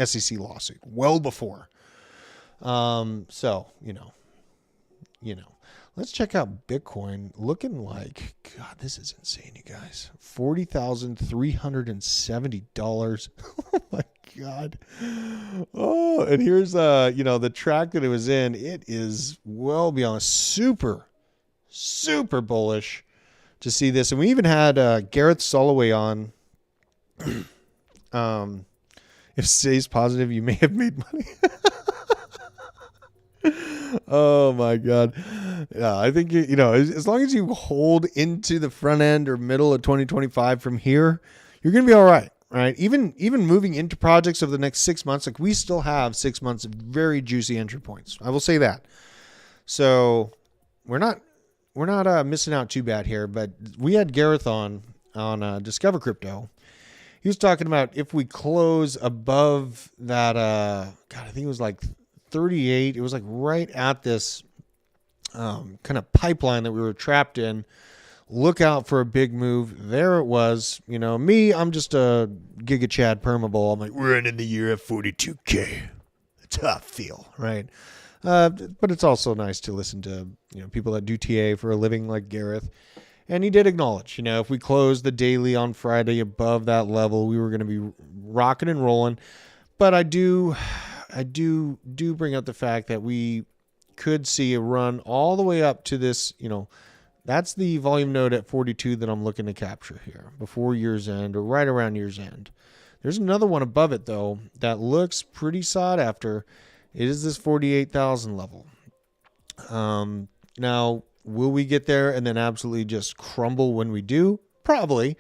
SEC lawsuit, well before. So, let's check out Bitcoin looking like, God, this is insane, you guys. $40,370. Oh my God. Oh, and here's, the track that it was in. It is well beyond super bullish to see this. And we even had, Gareth Soloway on, if it stays positive, you may have made money. Oh my God. Yeah, I think, as long as you hold into the front end or middle of 2025 from here, you're going to be all right. Right. Even moving into projects over the next 6 months, we still have 6 months of very juicy entry points. I will say that. So we're not missing out too bad here, but we had Gareth on Discover Crypto. He was talking about if we close above that, I think it was 38. It was right at this kind of pipeline that we were trapped in. Look out for a big move. There it was. Me, I'm just a Giga Chad permabull. I'm we're ending the year at 42K. That's how I feel, right? But it's also nice to listen to, people that do TA for a living like Gareth. And he did acknowledge, if we closed the daily on Friday above that level, we were going to be rocking and rolling. But I do bring up the fact that we could see a run all the way up to this, that's the volume node at 42 that I'm looking to capture here before year's end or right around year's end. There's another one above it, though, that looks pretty sought after. It is this 48,000 level. Now, will we get there and then absolutely just crumble when we do? Probably.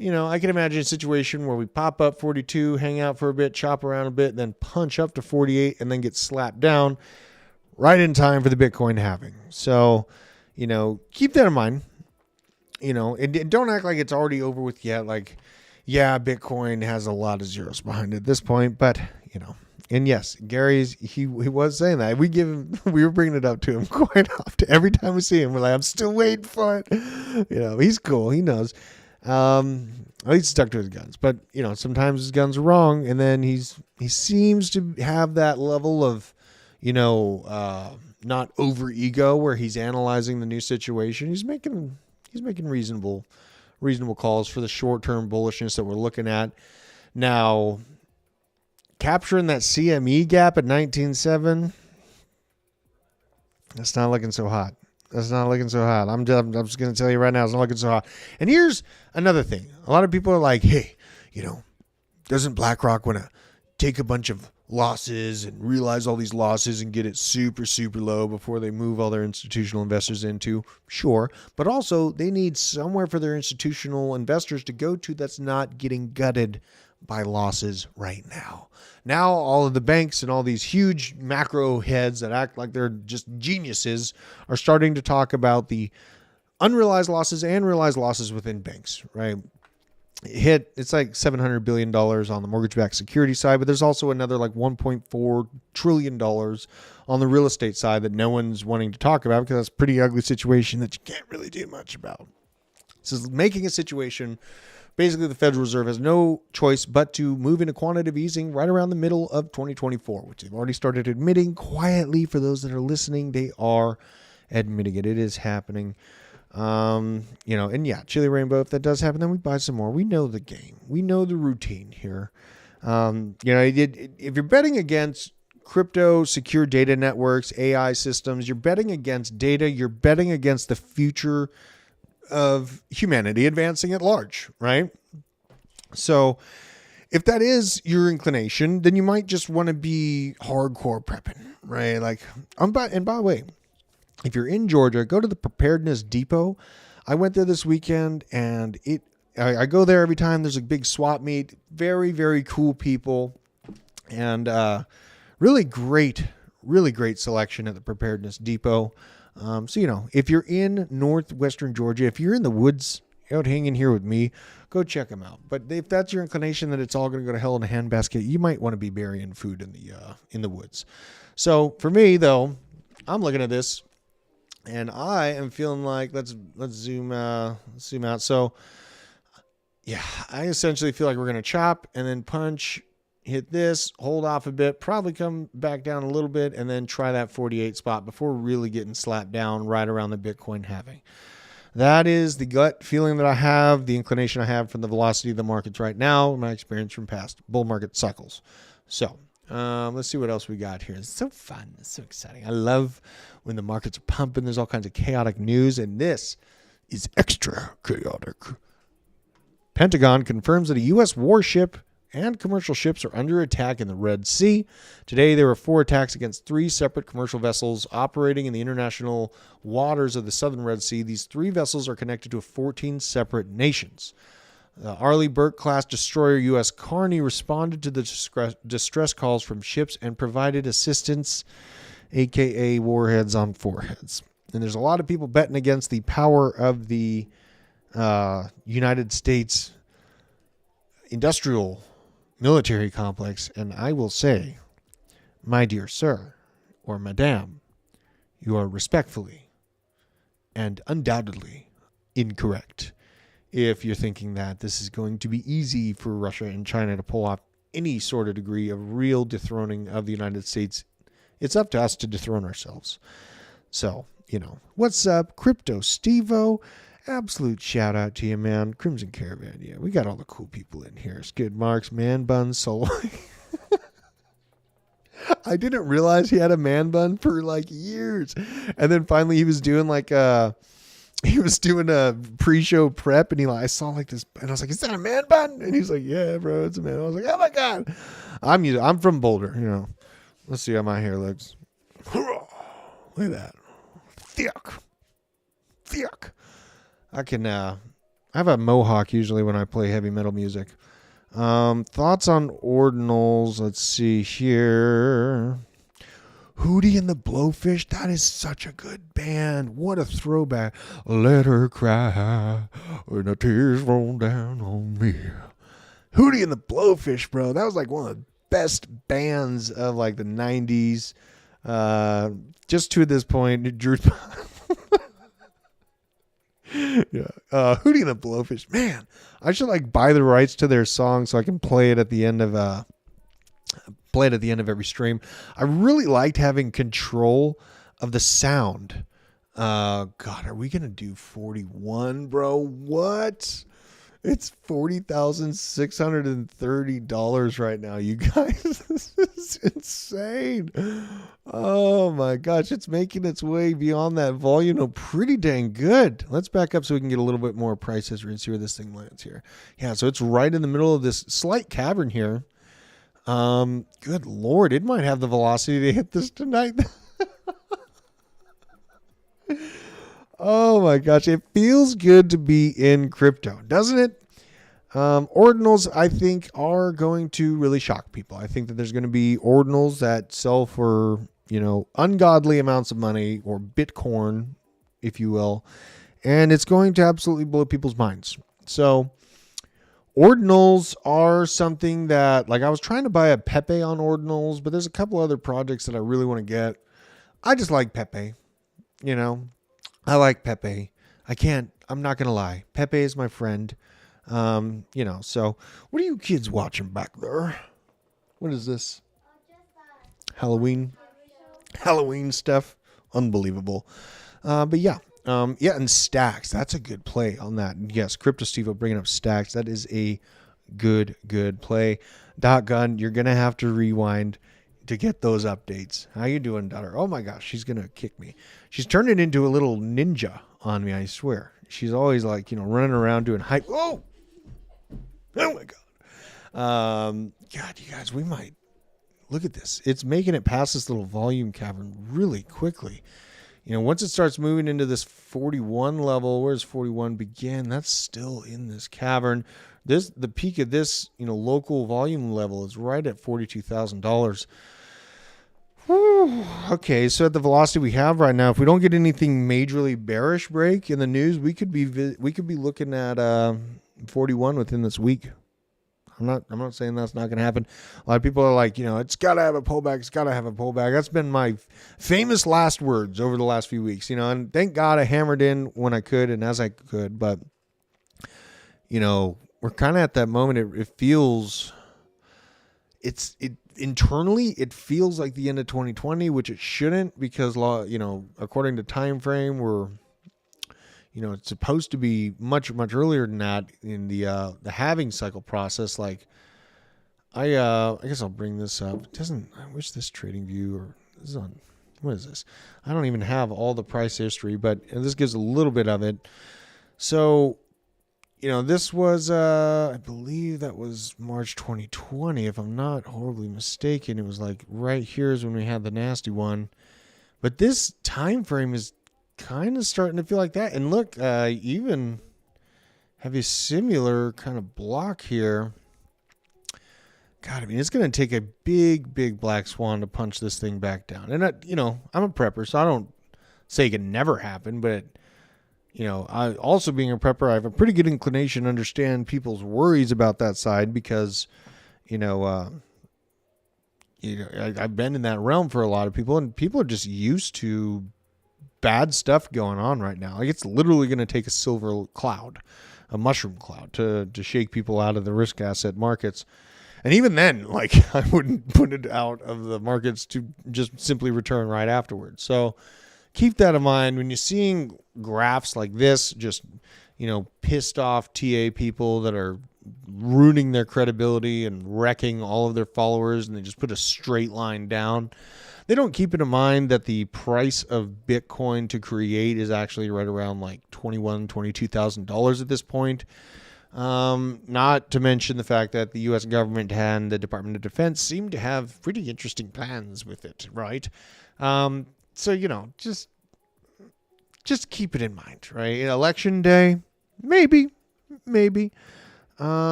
I can imagine a situation where we pop up 42, hang out for a bit, chop around a bit, then punch up to 48 and then get slapped down right in time for the Bitcoin halving. So, keep that in mind. And don't act like it's already over with yet. Like, yeah, Bitcoin has a lot of zeros behind it at this point, but, and yes, he was saying that. We were bringing it up to him quite often. Every time we see him, we're like, I'm still waiting for it. He's cool. He knows. At least stuck to his guns, but sometimes his guns are wrong. And then he seems to have that level of, not over ego where he's analyzing the new situation. He's making reasonable calls for the short-term bullishness that we're looking at. Now, capturing that CME gap at 19.7, that's not looking so hot. I'm just going to tell you right now, it's not looking so hot. And here's another thing. A lot of people are like, hey, doesn't BlackRock want to take a bunch of losses and realize all these losses and get it super, super low before they move all their institutional investors into? Sure. But also they need somewhere for their institutional investors to go to that's not getting gutted by losses right now. Now all of the banks and all these huge macro heads that act like they're just geniuses are starting to talk about the unrealized losses and realized losses within banks, right? It's like $700 billion on the mortgage-backed security side, but there's also another like $1.4 trillion on the real estate side that no one's wanting to talk about because that's a pretty ugly situation that you can't really do much about. This is making a situation, basically the Federal Reserve has no choice but to move into quantitative easing right around the middle of 2024, which they've already started admitting quietly. For those that are listening, they are admitting it. It is happening. And yeah, Chili Rainbow, if that does happen, then we buy some more. We know the game. We know the routine here. If you're betting against crypto, secure data networks, AI systems, you're betting against data, you're betting against the future of humanity advancing at large, right? So if that is your inclination, then you might just want to be hardcore prepping, right? And by the way, if you're in Georgia, go to the Preparedness Depot. I went there this weekend, and I go there every time there's a big swap meet. Very, very cool people, and really great selection at the Preparedness Depot. So, if you're in northwestern Georgia, if you're in the woods out hanging here with me, go check them out. But if that's your inclination that it's all going to go to hell in a handbasket, you might want to be burying food in the woods. So for me, though, I'm looking at this, and I am feeling like let's zoom out. So, yeah, I essentially feel like we're going to chop and then punch, hit this, hold off a bit, probably come back down a little bit, and then try that 48 spot before really getting slapped down right around the Bitcoin halving. That is the gut feeling that I have, the inclination I have from the velocity of the markets right now, my experience from past bull market cycles. So let's see what else we got here. It's so fun. It's so exciting. I love when the markets are pumping. There's all kinds of chaotic news, and this is extra chaotic. Pentagon confirms that a U.S. warship and commercial ships are under attack in the Red Sea. Today, there were 4 attacks against 3 separate commercial vessels operating in the international waters of the southern Red Sea. These 3 vessels are connected to 14 separate nations. The Arleigh Burke-class destroyer U.S. Carney responded to the distress calls from ships and provided assistance, a.k.a. warheads on foreheads. And there's a lot of people betting against the power of the United States industrial military complex, and I will say, my dear sir or madame, you are respectfully and undoubtedly incorrect if you're thinking that this is going to be easy for Russia and China to pull off any sort of degree of real dethroning of the United States It's up to us to dethrone ourselves. So, what's up, Crypto Stevo? Absolute shout out to you, man. Crimson Caravan, yeah, we got all the cool people in here. Skid Marks, Man Bun, Solo. I didn't realize he had a man bun for like years, and then finally he was doing a pre-show prep, and I saw like this, and I was like, "Is that a man bun?" And he's like, "Yeah, bro, it's a man." I was like, "Oh my god, I'm from Boulder, Let's see how my hair looks. Look at that, thick. I can I have a mohawk usually when I play heavy metal music. Thoughts on ordinals? Let's see here. Hootie and the Blowfish. That is such a good band. What a throwback. Let her cry when the tears roll down on me. Hootie and the Blowfish, bro. That was like one of the best bands of like the 90s. Just to this point, Drew. Yeah. Hootie and the Blowfish. Man, I should like buy the rights to their song so I can play it at the end of every stream. I really liked having control of the sound. God, are we gonna do 41, bro? What? It's $40,630 right now, you guys. This is insane. Oh my gosh, it's making its way beyond that volume. Pretty dang good. Let's back up so we can get a little bit more price history and see where this thing lands here. Yeah, so it's right in the middle of this slight cavern here. Good Lord, it might have the velocity to hit this tonight. Oh my gosh, it feels good to be in crypto, doesn't it? Ordinals, I think, are going to really shock people. I think that there's going to be ordinals that sell for, ungodly amounts of money, or Bitcoin, if you will, and it's going to absolutely blow people's minds. So ordinals are something that, like, I was trying to buy a Pepe on ordinals, but there's a couple other projects that I really want to get. I just like Pepe, I like Pepe. I'm not going to lie. Pepe is my friend. So what are you kids watching back there? What is this? Halloween stuff. Unbelievable. But yeah. And stacks. That's a good play on that. Yes. Crypto Steve bringing up stacks. That is a good play. Gun, you're going to have to rewind to get those updates. How you doing, daughter? Oh my gosh, she's going to kick me. She's turning into a little ninja on me, I swear. She's always like, running around doing hype. Oh my God. God, you guys, we might look at this. It's making it past this little volume cavern really quickly. Once it starts moving into this 41 level, where does 41 begin? That's still in this cavern. The peak of this, local volume level is right at $42,000. Okay, so at the velocity we have right now, if we don't get anything majorly bearish break in the news, we could be looking at 41 within this week. I'm not saying that's not going to happen. A lot of people are like, it's got to have a pullback. It's got to have a pullback. That's been my famous last words over the last few weeks. And thank God I hammered in when I could and as I could. But we're kind of at that moment. It feels internally, it feels like the end of 2020, which it shouldn't, because according to time frame, we're it's supposed to be much earlier than that in the halving cycle process. Like I guess I'll bring this up. I wish this trading view, or this is on, what is this? I don't even have all the price history, but this gives a little bit of it. So this was, I believe that was March 2020, if I'm not horribly mistaken. It was like right here is when we had the nasty one. But this time frame is kind of starting to feel like that. And look, even have a similar kind of block here. God, I mean, it's going to take a big black swan to punch this thing back down. And, I'm a prepper, so I don't say it can never happen, but I also, being a prepper, I have a pretty good inclination to understand people's worries about that side, because, I've been in that realm for a lot of people, and people are just used to bad stuff going on right now. Like, it's literally going to take a silver cloud, a mushroom cloud, to shake people out of the risk asset markets. And even then, like, I wouldn't put it out of the markets to just simply return right afterwards. So keep that in mind when you're seeing graphs like this, just, pissed off TA people that are ruining their credibility and wrecking all of their followers, and they just put a straight line down. They don't keep it in mind that the price of Bitcoin to create is actually right around like $21,000, $22,000 at this point. Not to mention the fact that the U.S. government and the Department of Defense seem to have pretty interesting plans with it, right? So, just keep it in mind, right? Election day, maybe.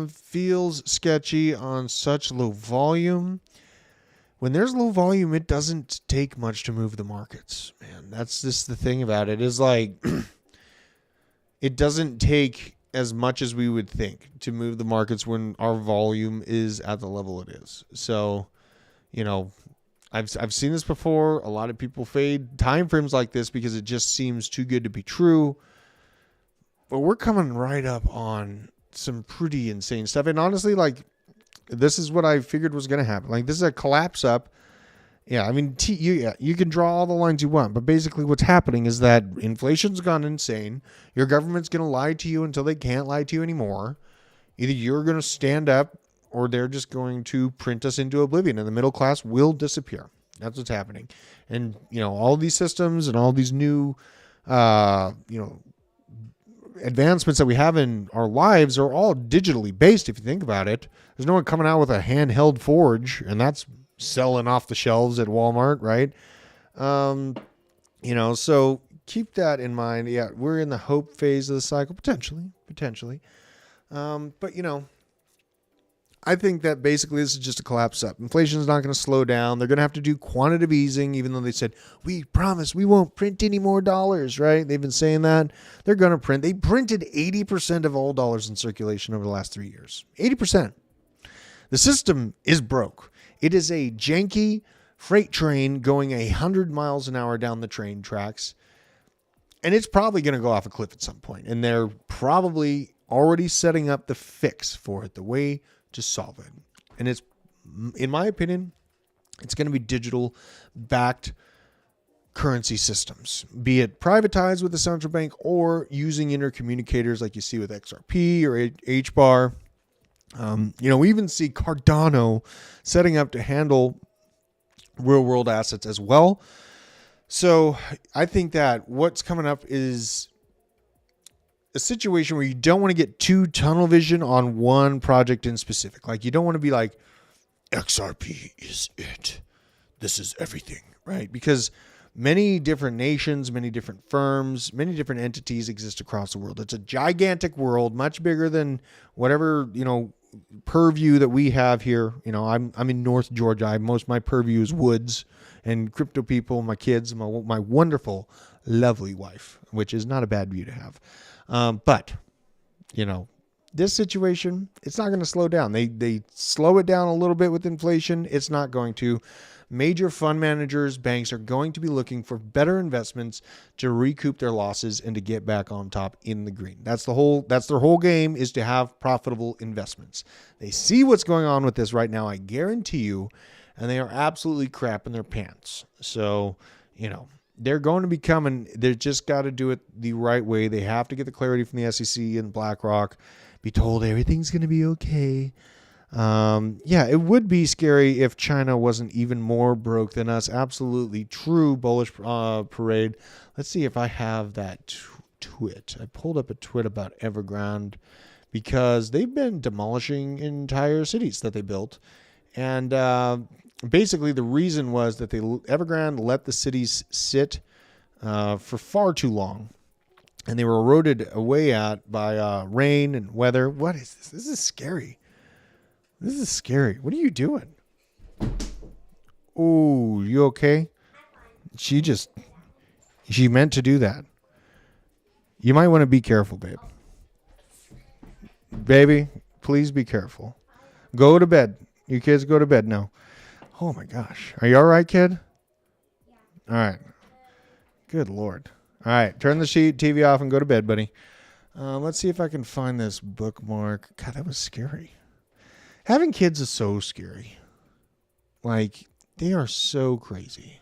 Feels sketchy on such low volume. When there's low volume, it doesn't take much to move the markets, man. That's just the thing about it, is like, it doesn't take as much as we would think to move the markets when our volume is at the level it is. So, I've seen this before. A lot of people fade time frames like this because it just seems too good to be true. But we're coming right up on some pretty insane stuff. And honestly, like, this is what I figured was going to happen. Like, this is a collapse up. Yeah, I mean, you can draw all the lines you want, but basically what's happening is that inflation's gone insane. Your government's going to lie to you until they can't lie to you anymore. Either you're going to stand up, or they're just going to print us into oblivion, and the middle class will disappear. That's what's happening. And, all these systems and all these new, advancements that we have in our lives are all digitally based. If you think about it, there's no one coming out with a handheld forge, and that's selling off the shelves at Walmart, right? So keep that in mind. Yeah, we're in the hope phase of the cycle, potentially. But I think that basically this is just a collapse up. Inflation is not going to slow down. They're going to have to do quantitative easing, even though they said, we promise we won't print any more dollars, right? They've been saying that. They're going to print. They printed 80% of all dollars in circulation over the last 3 years. 80%. The system is broke. It is a janky freight train going 100 miles an hour down the train tracks. And it's probably going to go off a cliff at some point. And they're probably already setting up the fix for it, the way to solve it. And it's, in my opinion, it's going to be digital backed currency systems, be it privatized with the central bank or using intercommunicators like you see with XRP or HBAR. We even see Cardano setting up to handle real world assets as well. So I think that what's coming up is a situation where you don't want to get too tunnel vision on one project in specific. Like, you don't want to be like, XRP is it. This is everything, right? Because many different nations, many different firms, many different entities exist across the world. It's a gigantic world, much bigger than whatever, purview that we have here. I'm in North Georgia. Most of my purview is woods and crypto people, my kids, my wonderful, lovely wife, which is not a bad view to have. But this situation, it's not going to slow down. They slow it down a little bit with inflation. It's not going to. Major fund managers, banks are going to be looking for better investments to recoup their losses and to get back on top in the green. That's their whole game, is to have profitable investments. They see what's going on with this right now, I guarantee you, and they are absolutely crapping their pants. So, they're going to be coming. They've just got to do it the right way. They have to get the clarity from the SEC and BlackRock, be told everything's going to be okay. It would be scary if China wasn't even more broke than us. Absolutely true bullish parade. Let's see if I have that twit. I pulled up a twit about Evergrande because they've been demolishing entire cities that they built. And basically the reason was that Evergrande let the cities sit for far too long. And they were eroded away at by rain and weather. What is this? This is scary. This is scary. What are you doing? Oh, you okay? She meant to do that. You might want to be careful, babe. Baby, please be careful. Go to bed. You kids go to bed now. Oh my gosh. Are you all right, kid? Yeah. All right. Good Lord. All right. Turn the TV off and go to bed, buddy. Let's see if I can find this bookmark. God, that was scary. Having kids is so scary. Like, they are so crazy.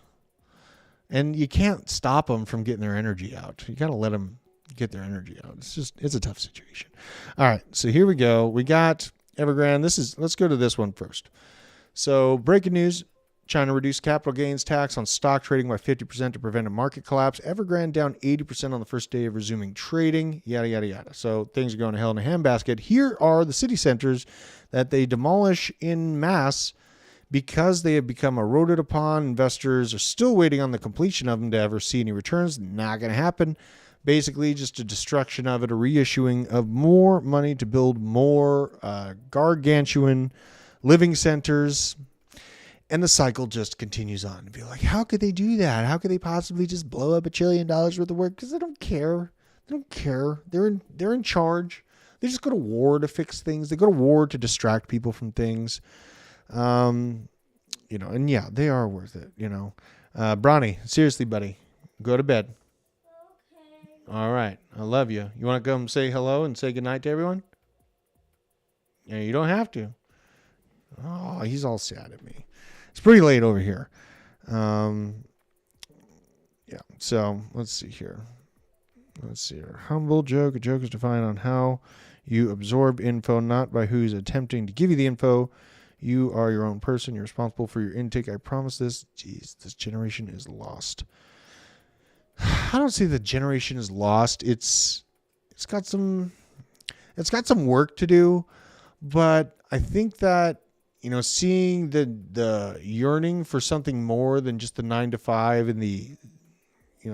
And you can't stop them from getting their energy out. You got to let them get their energy out. It's a tough situation. All right, so here we go. We got Evergrande. Let's go to this one first. So, breaking news. China reduced capital gains tax on stock trading by 50% to prevent a market collapse. Evergrande down 80% on the first day of resuming trading. Yada, yada, yada. So things are going to hell in a handbasket. Here are the city centers that they demolish in mass because they have become eroded upon. Investors are still waiting on the completion of them to ever see any returns. Not going to happen. Basically, just a destruction of it, a reissuing of more money to build more gargantuan living centers. And the cycle just continues on. Be like, how could they do that? How could they possibly just blow up $1 trillion worth of work? Because they don't care. They don't care. They're in charge. They just go to war to fix things. They go to war to distract people from things. And yeah, they are worth it. Bronny, seriously, buddy, go to bed. Okay. All right, I love you. You want to come say hello and say goodnight to everyone? Yeah, you don't have to. Oh, he's all sad at me. It's pretty late over here. Yeah, so let's see here. Humble joke. A joke is defined on how you absorb info, not by who's attempting to give you the info. You are your own person. You're responsible for your intake. I promise this. Jeez, this generation is lost. I don't see the generation is lost. It's got some work to do, but I think that seeing the yearning for something more than just the 9 to 5 and the,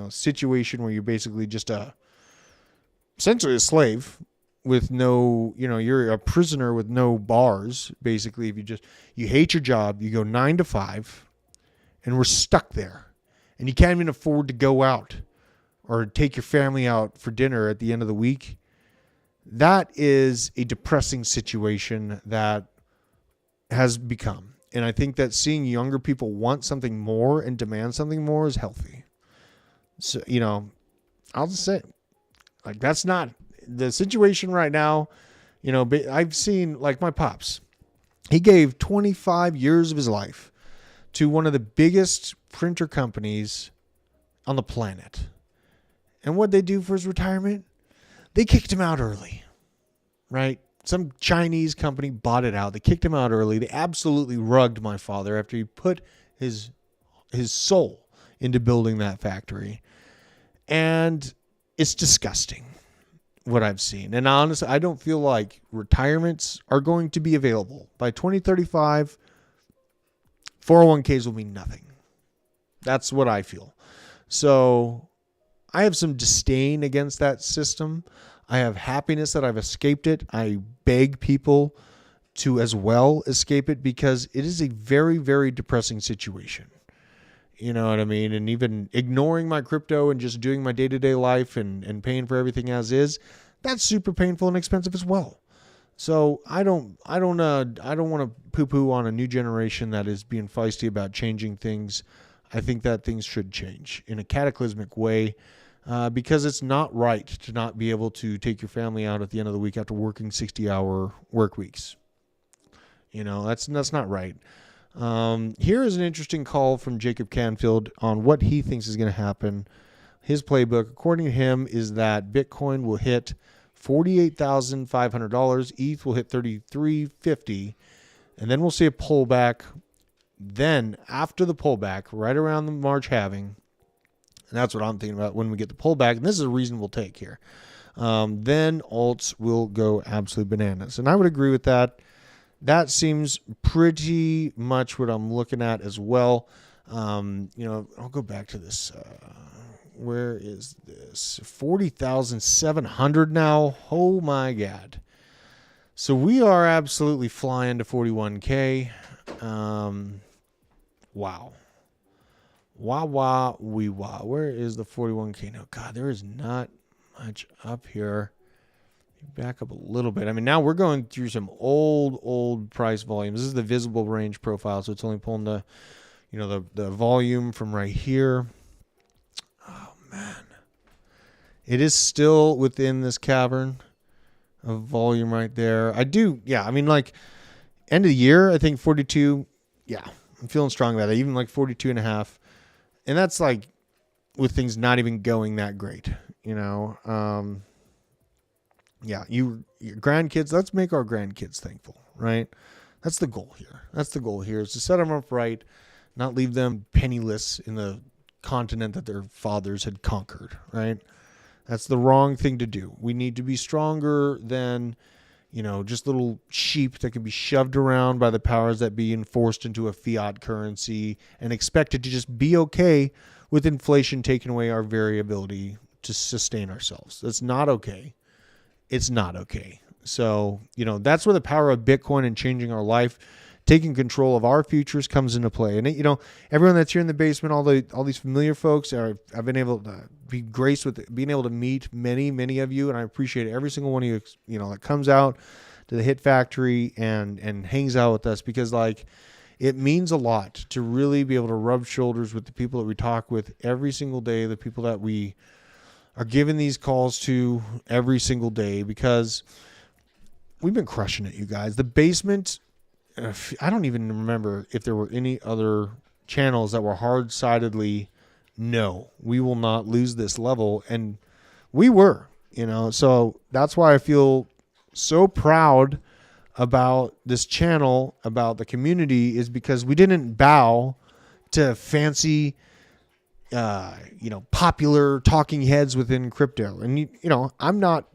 situation where you're basically just essentially a slave with no, you're a prisoner with no bars. Basically, if you hate your job, you go 9 to 5 and we're stuck there and you can't even afford to go out or take your family out for dinner at the end of the week. That is a depressing situation that has become. And I think that seeing younger people want something more and demand something more is healthy. So, I'll just say, like, that's not the situation right now. I've seen, like, my pops. He gave 25 years of his life to one of the biggest printer companies on the planet. And what they do for his retirement? They kicked him out early, right? Some Chinese company bought it out. They kicked him out early. They absolutely rugged my father after he put his soul into building that factory. And it's disgusting what I've seen. And honestly, I don't feel like retirements are going to be available. By 2035, 401ks will mean nothing. That's what I feel. So I have some disdain against that system. I have happiness that I've escaped it. I beg people to as well escape it because it is a very, very depressing situation. You know what I mean? And even ignoring my crypto and just doing my day-to-day life and paying for everything as is, that's super painful and expensive as well. So I don't want to poo-poo on a new generation that is being feisty about changing things. I think that things should change in a cataclysmic way. Because it's not right to not be able to take your family out at the end of the week after working 60-hour work weeks. That's not right. Here is an interesting call from Jacob Canfield on what he thinks is going to happen. His playbook, according to him, is that Bitcoin will hit $48,500. ETH will hit $33.50. And then we'll see a pullback. Then, after the pullback, right around the March halving, and that's what I'm thinking about when we get the pullback. And this is a reasonable take here. Then alts will go absolutely bananas. And I would agree with that. That seems pretty much what I'm looking at as well. I'll go back to this. Where is this? 40,700 now. Oh, my God. So we are absolutely flying to 41K. Wow. Wah, wee, wah. Where is the 41K now? God, there is not much up here. Back up a little bit. I mean, now we're going through some old price volumes. This is the visible range profile, so it's only pulling the volume from right here. Oh, man. It is still within this cavern of volume right there. End of the year, I think 42. Yeah, I'm feeling strong about it. Even like 42 and a half. And that's like with things not even going that great, you know. Yeah, your grandkids, let's make our grandkids thankful, right? That's the goal here. That's the goal here, is to set them up right, not leave them penniless in the continent that their fathers had conquered, right? That's the wrong thing to do. We need to be stronger than, you know, just little sheep that can be shoved around by the powers that be and forced into a fiat currency and expected to just be okay with inflation taking away our variability to sustain ourselves. That's not okay. It's not okay. So, you know, that's where the power of Bitcoin and changing our life, taking control of our futures comes into play. And, you know, everyone that's here in the basement, all these familiar folks, I've been able to be graced with being able to meet many of you. And I appreciate every single one of you, you know, that comes out to the Hit Factory and hangs out with us, because like it means a lot to really be able to rub shoulders with the people that we talk with every single day, the people that we are giving these calls to every single day, because we've been crushing it, you guys. The basement, I don't even remember if there were any other channels that were hard-sidedly, no, we will not lose this level. And we were, you know, so that's why I feel so proud about this channel, about the community, is because we didn't bow to fancy, you know, popular talking heads within crypto. And, you know, I'm not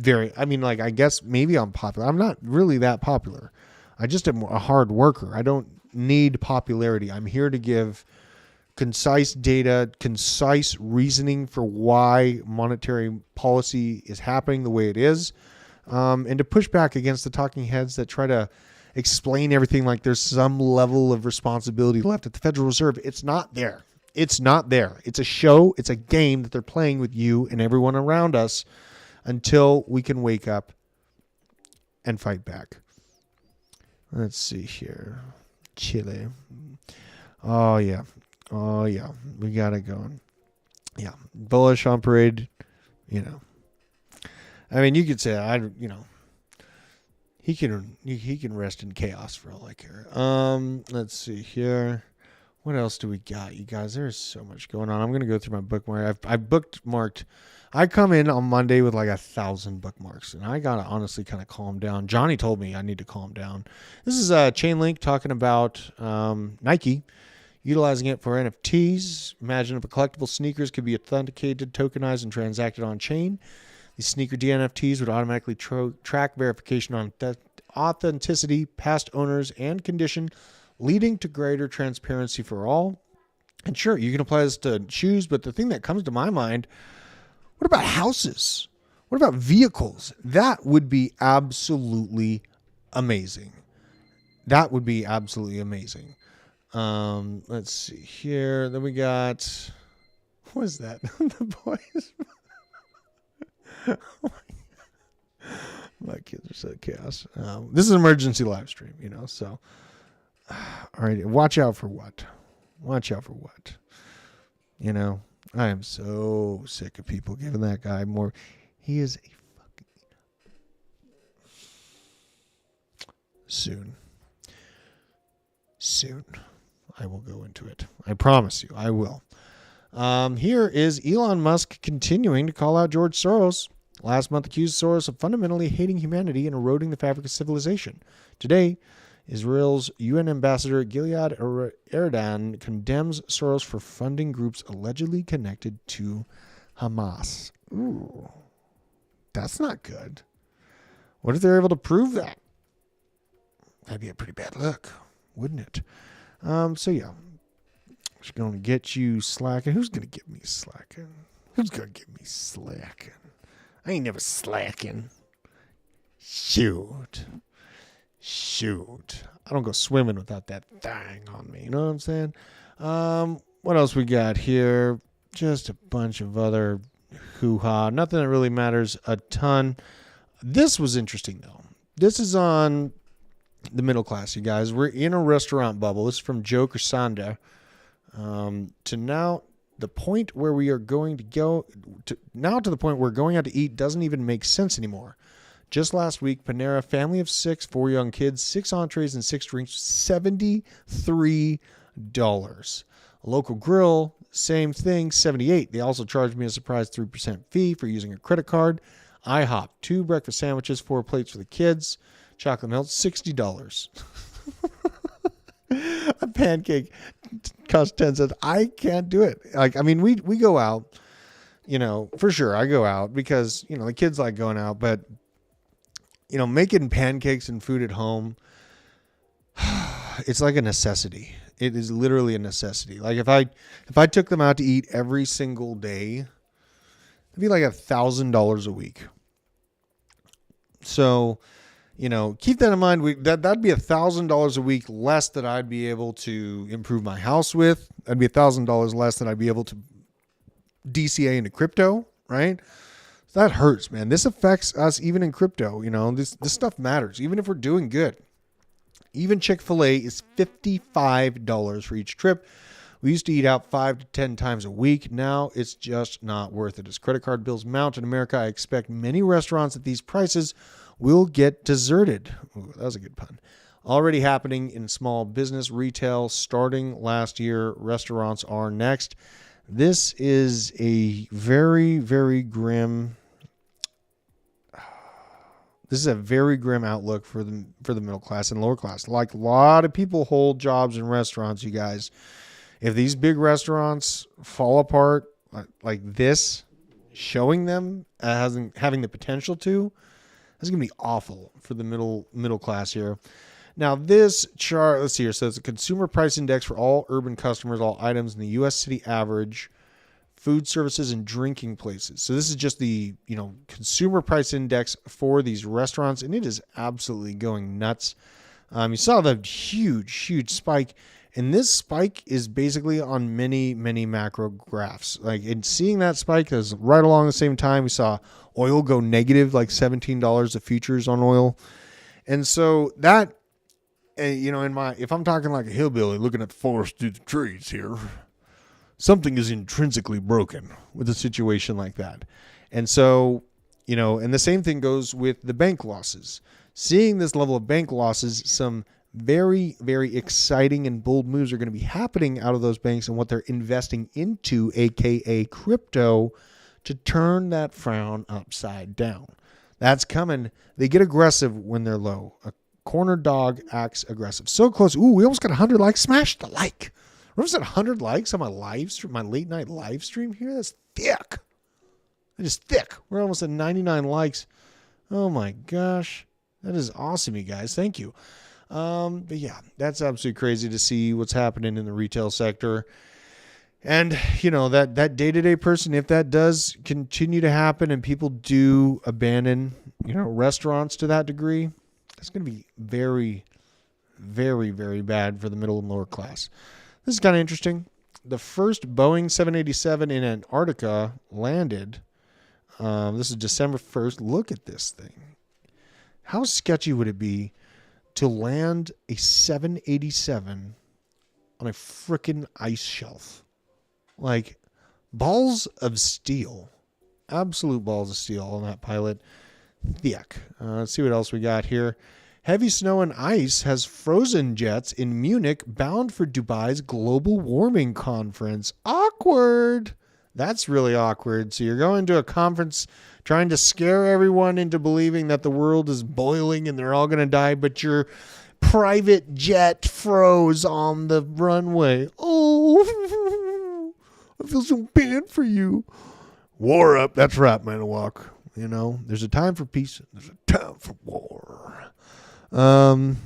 I guess maybe I'm popular. I'm not really that popular. I just am a hard worker. I don't need popularity. I'm here to give concise data, concise reasoning for why monetary policy is happening the way it is, and to push back against the talking heads that try to explain everything like there's some level of responsibility left at the Federal Reserve. It's not there. It's not there. It's a show. It's a game that they're playing with you and everyone around us until we can wake up and fight back. Let's see here. Chile. Oh, yeah. Oh, yeah. We got it going. Yeah. Bullish on parade, you know. I mean, you could say, you know, he can rest in chaos for all I care. Let's see here. What else do we got, you guys? There's so much going on. I'm going to go through my bookmark. I've bookmarked. I come in on Monday with like 1,000 bookmarks, and I got to honestly kind of calm down. Johnny told me I need to calm down. This is Chainlink talking about Nike utilizing it for NFTs. Imagine if a collectible sneakers could be authenticated, tokenized, and transacted on chain. These sneaker DNFTs would automatically track verification on authenticity, past owners, and condition, leading to greater transparency for all. And sure, you can apply this to shoes, but the thing that comes to my mind, what about houses? What about vehicles? That would be absolutely amazing. That would be absolutely amazing. Let's see here. Then we got, what is that? The boys. My kids are so chaos. This is an emergency live stream, you know, so. All right, watch out for what? Watch out for what? You know, I am so sick of people giving that guy more. He is a fucking... Soon. I will go into it. I promise you, I will. Here is Elon Musk continuing to call out George Soros. Last month accused Soros of fundamentally hating humanity and eroding the fabric of civilization. Today, Israel's UN ambassador Gilad Erdan condemns Soros for funding groups allegedly connected to Hamas. Ooh, that's not good. What if they're able to prove that? That'd be a pretty bad look, wouldn't it? So yeah, just going to get you slacking. Who's going to get me slacking? Who's going to get me slacking? I ain't never slacking. Shoot. I don't go swimming without that thing on me. You know what I'm saying? What else we got here? Just a bunch of other hoo-ha. Nothing that really matters a ton. This was interesting, though. This is on the middle class, you guys. We're in a restaurant bubble. This is from Joe Cresanda. To now, the point where we are going to go... to the point where going out to eat doesn't even make sense anymore. Just last week, Panera, family of 6, 4 young kids, 6 entrees and 6 drinks, $73. A local grill, same thing, $78. They also charged me a surprise 3% fee for using a credit card. IHOP, 2 breakfast sandwiches, 4 plates for the kids. Chocolate milk, $60. A pancake costs 10 cents. I can't do it. Like, I mean, we go out, for sure. I go out because, the kids like going out, but making pancakes and food at home, it's like a necessity. It is literally a necessity. Like if I took them out to eat every single day, it'd be like $1,000 a week. So, keep that in mind. That'd be $1,000 a week less that I'd be able to improve my house with. That'd be $1,000 less that I'd be able to DCA into crypto, right? That hurts, man. This affects us even in crypto. This stuff matters, even if we're doing good. Even Chick-fil-A is $55 for each trip. We used to eat out 5 to 10 times a week. Now it's just not worth it. As credit card bills mount in America, I expect many restaurants at these prices will get deserted. Ooh, that was a good pun. Already happening in small business retail. Starting last year, restaurants are next. This is a very, very grim... This is a very grim outlook for the middle class and lower class. Like a lot of people hold jobs in restaurants, you guys. If these big restaurants fall apart like this, showing them having the potential to, that's going to be awful for the middle class here. Now this chart, let's see here. So it's a consumer price index for all urban customers, all items in the U.S. city average, food services and drinking places. So this is just the, consumer price index for these restaurants, and it is absolutely going nuts. You saw the huge spike, and this spike is basically on many, many macro graphs. Like, in seeing that spike, is right along the same time we saw oil go negative, like $17 of futures on oil. And so that, if I'm talking like a hillbilly looking at the forest through the trees here, something is intrinsically broken with a situation like that. And so, and the same thing goes with the bank losses. Seeing this level of bank losses, some very, very exciting and bold moves are going to be happening out of those banks and what they're investing into, aka crypto, to turn that frown upside down. That's coming. They get aggressive when they're low. A corner dog acts aggressive. So close. Ooh, we almost got 100 likes. Smash the like. We're almost at 100 likes on my live stream, my late night live stream here. That's thick. That is thick. We're almost at 99 likes. Oh my gosh. That is awesome, you guys. Thank you. But yeah, that's absolutely crazy to see what's happening in the retail sector. And, that day-to-day person, if that does continue to happen and people do abandon, restaurants to that degree, that's going to be very, very, very bad for the middle and lower class. This is kind of interesting. The first Boeing 787 in Antarctica landed. This is December 1st. Look at this thing. How sketchy would it be to land a 787 on a frickin' ice shelf? Like, balls of steel. Absolute balls of steel on that pilot. Thick. Let's see what else we got here. Heavy snow and ice has frozen jets in Munich bound for Dubai's global warming conference. Awkward. That's really awkward. So you're going to a conference trying to scare everyone into believing that the world is boiling and they're all going to die, but your private jet froze on the runway. Oh, I feel so bad for you. War up. That's right, Manawak. There's a time for peace. There's a time for war. I'm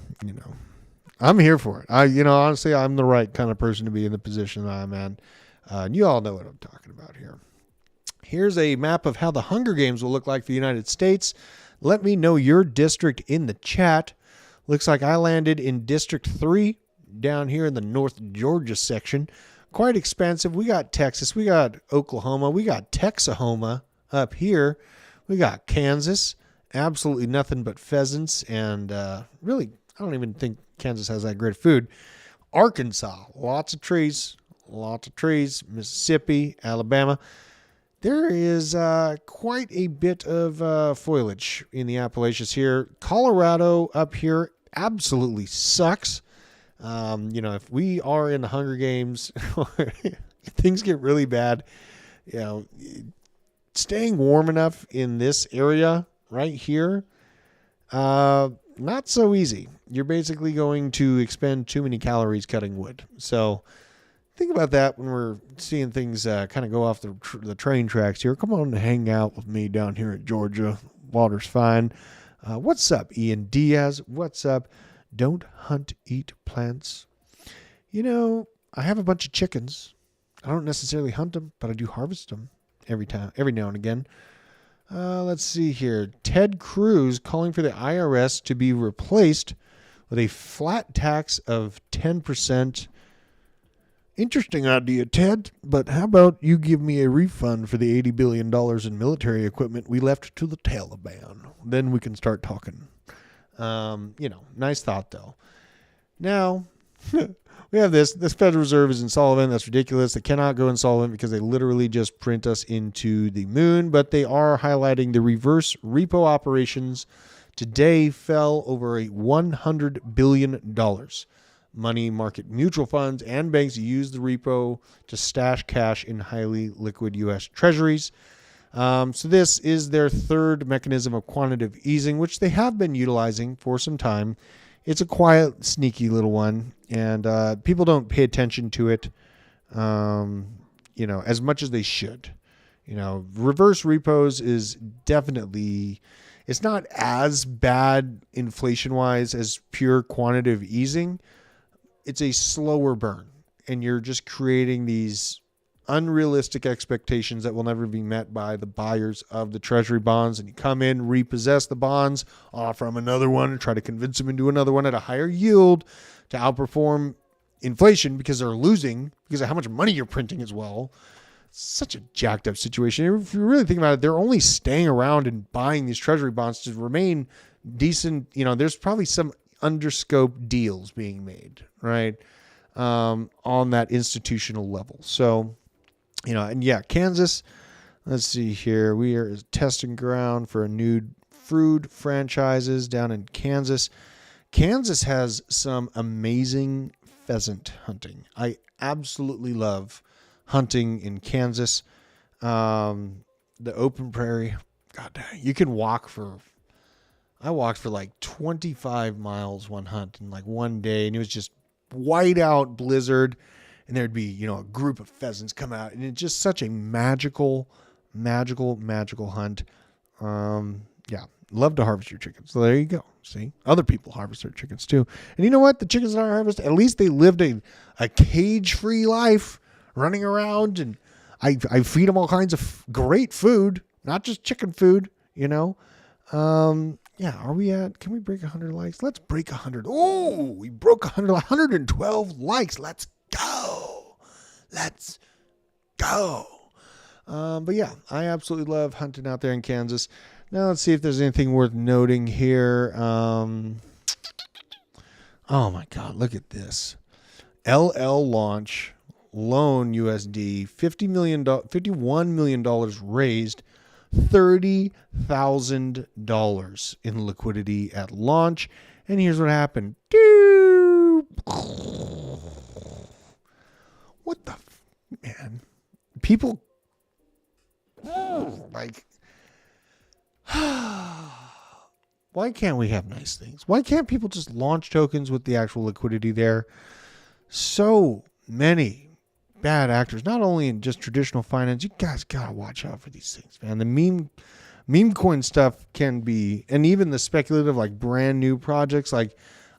here for it. Honestly, I'm the right kind of person to be in the position that I'm in. And you all know what I'm talking about here. Here's a map of how the Hunger Games will look like for the United States. Let me know your district in the chat. Looks like I landed in District 3 down here in the North Georgia section. Quite expensive. We got Texas. We got Oklahoma. We got Texahoma up here. We got Kansas. Absolutely nothing but pheasants. And really, I don't even think Kansas has that great food. Arkansas. Lots of trees. Mississippi, Alabama. There is quite a bit of foliage in the Appalachians here. Colorado up here absolutely sucks. If we are in the Hunger Games, things get really bad. Staying warm enough in this area right here, not so easy. You're basically going to expend too many calories cutting wood. So think about that when we're seeing things kind of go off the train tracks here. Come on and hang out with me down here in Georgia. Water's fine. What's up, Ian Diaz? What's up? Don't hunt, eat plants. I have a bunch of chickens. I don't necessarily hunt them, but I do harvest them every now and again. Let's see here. Ted Cruz calling for the IRS to be replaced with a flat tax of 10%. Interesting idea, Ted, but how about you give me a refund for the $80 billion in military equipment we left to the Taliban? Then we can start talking. Nice thought, though. Now, we have this. This Federal Reserve is insolvent. That's ridiculous. They cannot go insolvent because they literally just print us into the moon, but they are highlighting the reverse repo operations today fell over $100 billion. Money market mutual funds and banks use the repo to stash cash in highly liquid U.S. treasuries. So this is their third mechanism of quantitative easing, which they have been utilizing for some time. It's a quiet, sneaky little one, and people don't pay attention to it, as much as they should. Reverse repos is definitely, it's not as bad inflation-wise as pure quantitative easing. It's a slower burn, and you're just creating these unrealistic expectations that will never be met by the buyers of the treasury bonds. And you come in, repossess the bonds, offer them another one, and try to convince them into another one at a higher yield to outperform inflation because they're losing because of how much money you're printing as well. It's such a jacked up situation. If you really think about it, they're only staying around and buying these treasury bonds to remain decent. There's probably some underscope deals being made, right? On that institutional level. So, Kansas, let's see here. We are testing ground for a new food franchises down in Kansas. Kansas has some amazing pheasant hunting. I absolutely love hunting in Kansas. The open prairie, God dang, you can I walked for like 25 miles one hunt in like one day, and it was just white out blizzard, and there'd be, a group of pheasants come out, and it's just such a magical hunt. Love to harvest your chickens. So there you go. See, other people harvest their chickens too. And you know what? The chickens that I harvest, at least they lived a cage-free life running around, and I feed them all kinds of great food, not just chicken food, are we can we break 100 likes? Let's break 100. Oh, we broke 112 likes. Let's go. I absolutely love hunting out there in Kansas. Now let's see if there's anything worth noting here. Oh my God, look at this. LL launch, loan USD, $51 million raised, $30,000 in liquidity at launch. And here's what happened. What the man? People why can't we have nice things? Why can't people just launch tokens with the actual liquidity there? So many bad actors, not only in just traditional finance. You guys gotta watch out for these things, man. The meme coin stuff can be, and even the speculative, like brand new projects. Like,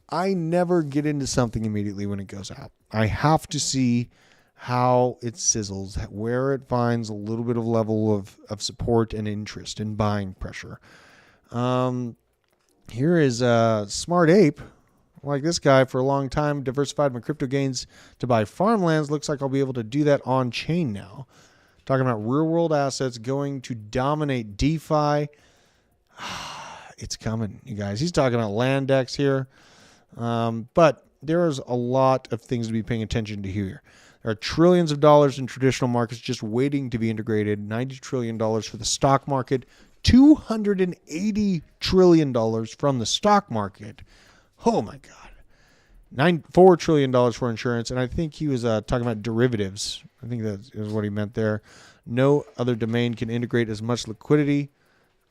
I never get into something immediately when it goes out. I have to see how it sizzles, where it finds a little bit of level of support and interest in buying pressure. Here is Smart Ape. Like this guy for a long time, diversified my crypto gains to buy farmlands. Looks like I'll be able to do that on chain now. Talking about real world assets going to dominate DeFi. It's coming, you guys. He's talking about Landex here. But there's a lot of things to be paying attention to here. There are trillions of dollars in traditional markets just waiting to be integrated. $90 trillion for the stock market. $280 trillion from the stock market. Oh my God. $4 trillion for insurance. And I think he was talking about derivatives. I think that is what he meant there. No other domain can integrate as much liquidity.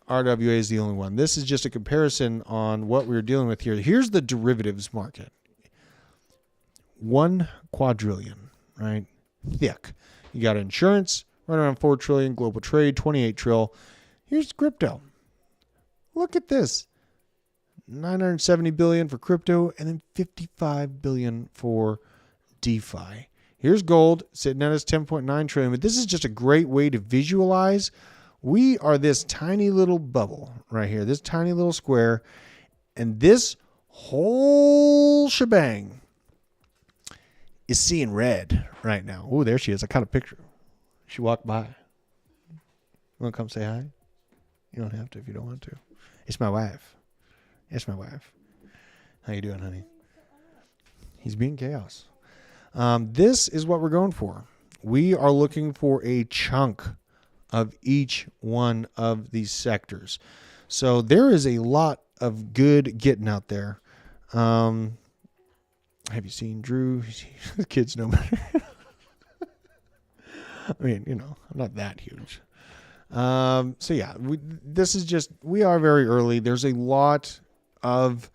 RWA is the only one. This is just a comparison on what we're dealing with here. Here's the derivatives market. 1 quadrillion, right? Thick. You got insurance, right around 4 trillion, global trade, 28 trill. Here's crypto. Look at this. 970 billion for crypto and then 55 billion for DeFi. Here's gold sitting at its 10.9 trillion. But this is just a great way to visualize. We are this tiny little bubble right here, this tiny little square, and this whole shebang is seeing red right now. Oh, there she is. I caught a picture. She walked by. You want to come say hi? You don't have to if you don't want to. It's my wife. It's my wife. How you doing, honey? He's being chaos. This is what we're going for. We are looking for a chunk of each one of these sectors. So there is a lot of good getting out there. Have you seen Drew? The kids know better. I mean, you know, I'm not that huge. So yeah, we are very early. There's a lot of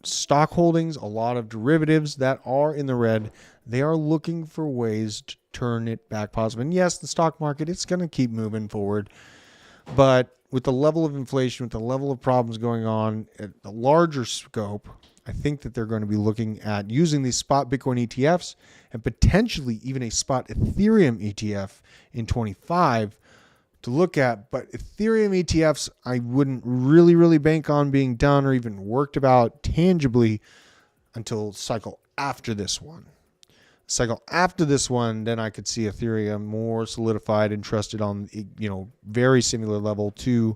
stock holdings, a lot of derivatives that are in the red. They are looking for ways to turn it back positive. And yes, the stock market, it's going to keep moving forward. But with the level of inflation, with the level of problems going on at a larger scope, I think that they're going to be looking at using these spot Bitcoin ETFs and potentially even a spot Ethereum ETF in 25 to look at. But Ethereum ETFs, I wouldn't really bank on being done or even worked about tangibly until cycle after this one. Cycle after this one, then I could see Ethereum more solidified and trusted on, very similar level to,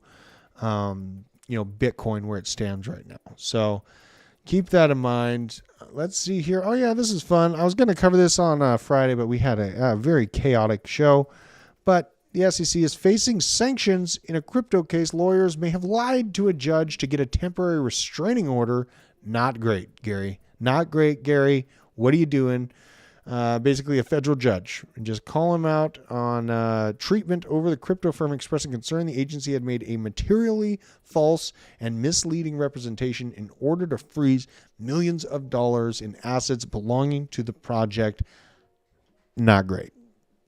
Bitcoin where it stands right now. So keep that in mind. Let's see here. Oh yeah, this is fun. I was going to cover this on Friday, but we had a very chaotic show. But the SEC is facing sanctions in a crypto case. Lawyers may have lied to a judge to get a temporary restraining order. Not great, Gary. Not great, Gary. What are you doing? Basically a federal judge, and just call him out on treatment over the crypto firm expressing concern the agency had made a materially false and misleading representation in order to freeze millions of dollars in assets belonging to the project. Not great.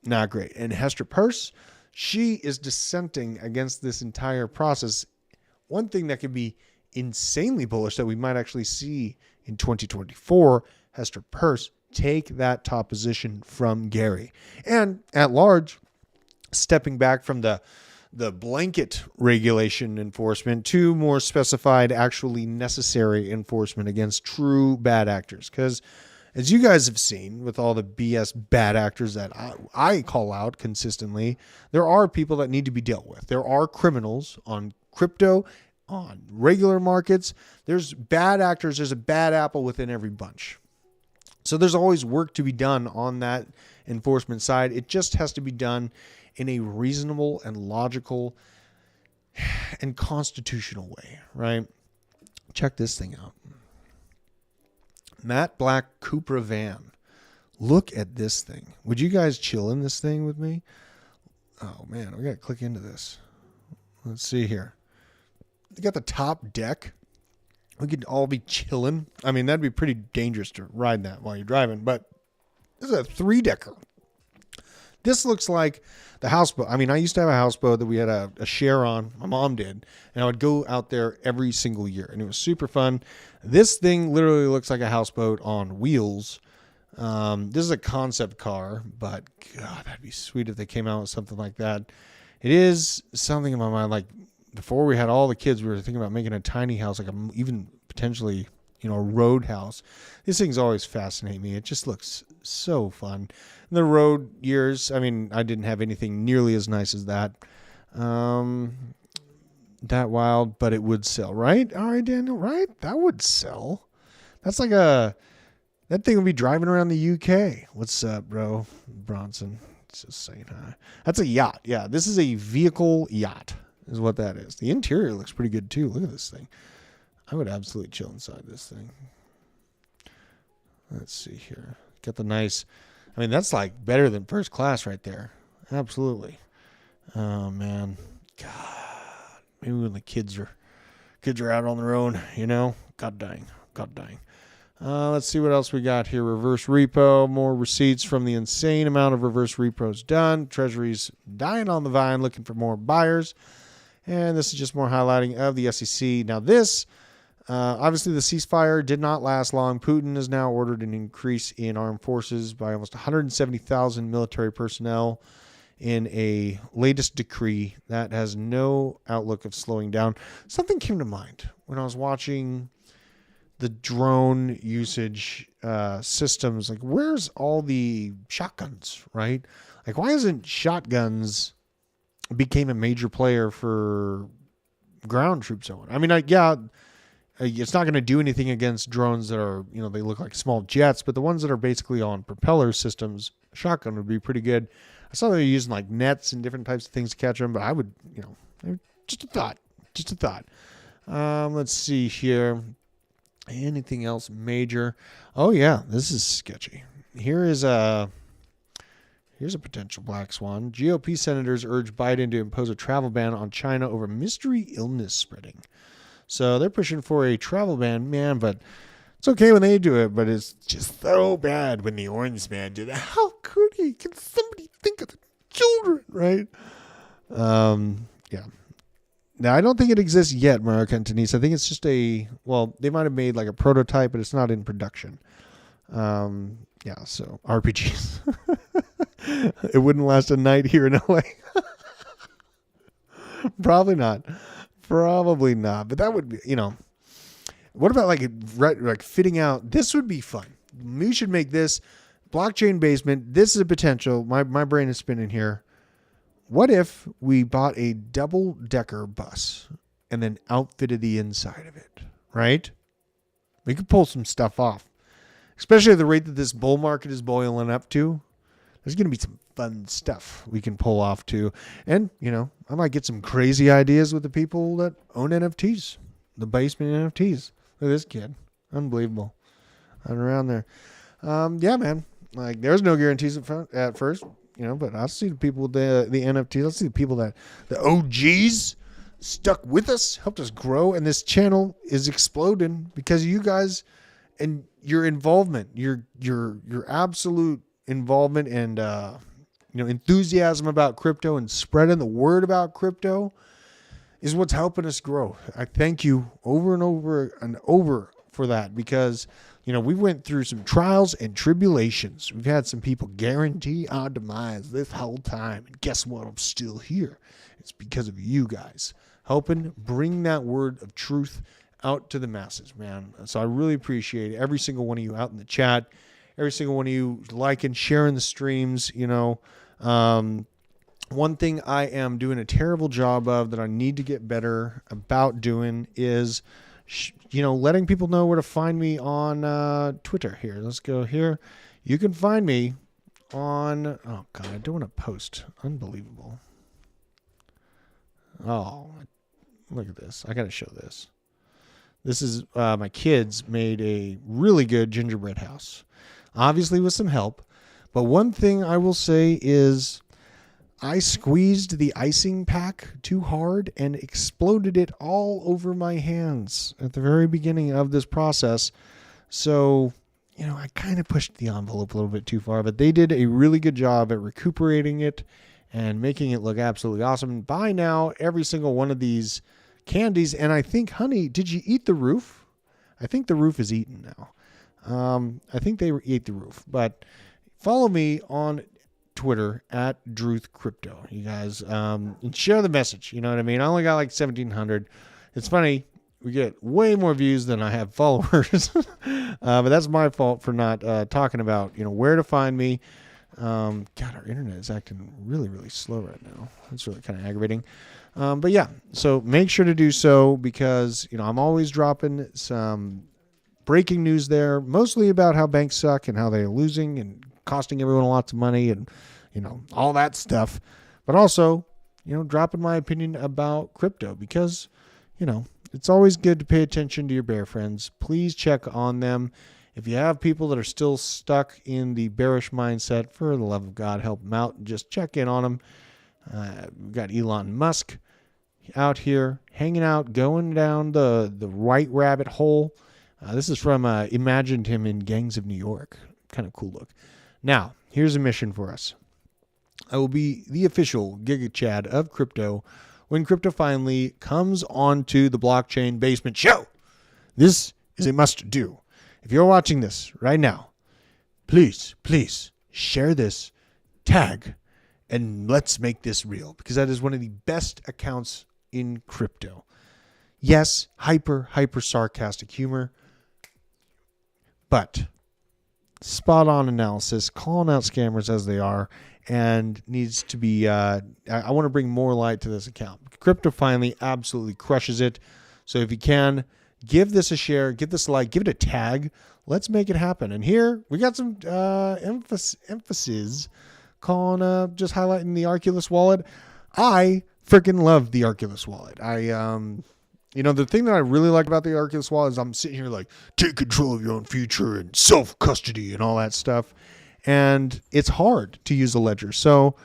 Not great. And Hester Peirce, she is dissenting against this entire process. One thing that could be insanely bullish that we might actually see in 2024, Hester Peirce take that top position from Gary. And at large, stepping back from the blanket regulation enforcement to more specified, actually necessary enforcement against true bad actors. Because as you guys have seen with all the BS bad actors that I call out consistently, there are people that need to be dealt with. There are criminals on crypto, on regular markets. There's bad actors. There's a bad apple within every bunch. So there's always work to be done on that enforcement side. It just has to be done in a reasonable and logical and constitutional way, right? Check this thing out. Matte Black Cupra van. Look at this thing. Would you guys chill in this thing with me? Oh man, we got to click into this. Let's see here. You got the top deck. We could all be chilling. I mean, that'd be pretty dangerous to ride that while you're driving, but this is a 3-decker. This looks like the houseboat. I mean, I used to have a houseboat that we had a share on. My mom did. And I would go out there every single year, and it was super fun. This thing literally looks like a houseboat on wheels. This is a concept car, but God, that'd be sweet if they came out with something like that. It is something in my mind, like, before we had all the kids, we were thinking about making a tiny house, like even potentially, a road house. These things always fascinate me. It just looks so fun. In the road years, I mean, I didn't have anything nearly as nice as that. That wild, but it would sell, right? All right, Daniel, right? That would sell. That's like a That thing will be driving around the UK. What's up, bro? Bronson. Just saying hi. That's a yacht. Yeah, this is a vehicle yacht is what that is. The interior looks pretty good too. Look at this thing. I would absolutely chill inside this thing. Let's see here. Got the nice, I mean, that's like better than first class right there. Absolutely. Oh man. God. Maybe when the kids are out on their own, you know? God dang. Let's see what else we got here. Reverse repo, more receipts from the insane amount of reverse repos done. Treasury's dying on the vine, looking for more buyers. And this is just more highlighting of the SEC. Now this, obviously the ceasefire did not last long. Putin has now ordered an increase in armed forces by almost 170,000 military personnel in a latest decree that has no outlook of slowing down. Something came to mind when I was watching the drone usage systems. Like, where's all the shotguns, right? Like, why isn't shotguns became a major player for ground troops? I mean, it's not going to do anything against drones that are, you know, they look like small jets, but the ones that are basically on propeller systems, a shotgun would be pretty good. I saw they were using like nets and different types of things to catch them, but I would, you know, just a thought. Let's see here. Anything else major? Oh yeah, this is sketchy. Here's a potential black swan. GOP senators urge Biden to impose a travel ban on China over mystery illness spreading. So they're pushing for a travel ban, man, but it's okay when they do it, but it's just so bad when the orange man did it. How could he? Can somebody think of the children, right? Yeah. Now, I don't think it exists yet, Mario Cantonese. I think it's just they might have made like a prototype, but it's not in production. Yeah, so RPGs. It wouldn't last a night here in LA. Probably not. But that would be, you know, what about like fitting out? This would be fun. We should make this blockchain basement. This is a potential. My brain is spinning here. What if we bought a double-decker bus and then outfitted the inside of it, right? We could pull some stuff off, especially at the rate that this bull market is boiling up to. There's going to be some fun stuff we can pull off too. And, you know, I might get some crazy ideas with the people that own NFTs, the basement NFTs. Look at this kid. Unbelievable. I'm around there. Yeah, man. Like, there's no guarantees at first. You know, but I see the people with the NFTs. I see the people the OGs stuck with us, helped us grow, and this channel is exploding because of you guys and your involvement, your absolute involvement and enthusiasm about crypto and spreading the word about crypto is what's helping us grow. I thank you over and over for that because, you know, we went through some trials and tribulations. We've had some people guarantee our demise this whole time. And guess what? I'm still here. It's because of you guys helping bring that word of truth out to the masses, man. So I really appreciate every single one of you out in the chat, every single one of you liking, sharing the streams, you know. One thing I am doing a terrible job of that I need to get better about doing is letting people know where to find me on Twitter here. Let's go here. You can find me on, oh God, I don't want to post. Unbelievable. Oh, look at this. I got to show this. This is, my kids made a really good gingerbread house. Obviously with some help. But one thing I will say is I squeezed the icing pack too hard and exploded it all over my hands at the very beginning of this process. So, you know, I kind of pushed the envelope a little bit too far, but they did a really good job at recuperating it and making it look absolutely awesome. By now, every single one of these candies, and I think, honey, did you eat the roof? I think the roof is eaten now. I think they ate the roof, but follow me on Twitter at Druth Crypto, you guys, and share the message. You know what I mean? I only got like 1,700. It's funny. We get way more views than I have followers, but that's my fault for not talking about, where to find me. God, our internet is acting really, really slow right now. That's really kind of aggravating. But yeah, so make sure to do so because, I'm always dropping some breaking news there, mostly about how banks suck and how they're losing and costing everyone lots of money and, all that stuff. But also, dropping my opinion about crypto because, it's always good to pay attention to your bear friends. Please check on them. If you have people that are still stuck in the bearish mindset, for the love of God, help them out. Just check in on them. We've got Elon Musk out here hanging out, going down the right rabbit hole. This is from imagined him in Gangs of New York. Kind of cool look. Now, here's a mission for us. I will be the official Giga Chad of crypto when crypto finally comes onto the blockchain basement show. This is a must do. If you're watching this right now, please share this, tag, and let's make this real because that is one of the best accounts in crypto. Yes, hyper sarcastic humor, but spot on analysis, calling out scammers as they are, and needs to be, I want to bring more light to this account. Crypto finally absolutely crushes it. So if you can, give this a share, give this a like, give it a tag. Let's make it happen. And here we got some emphasis calling, just highlighting the Arculus wallet. I freaking love the Arculus wallet. The thing that I really like about the Arculus wallet is I'm sitting here like, take control of your own future and self-custody and all that stuff. And it's hard to use a ledger. So,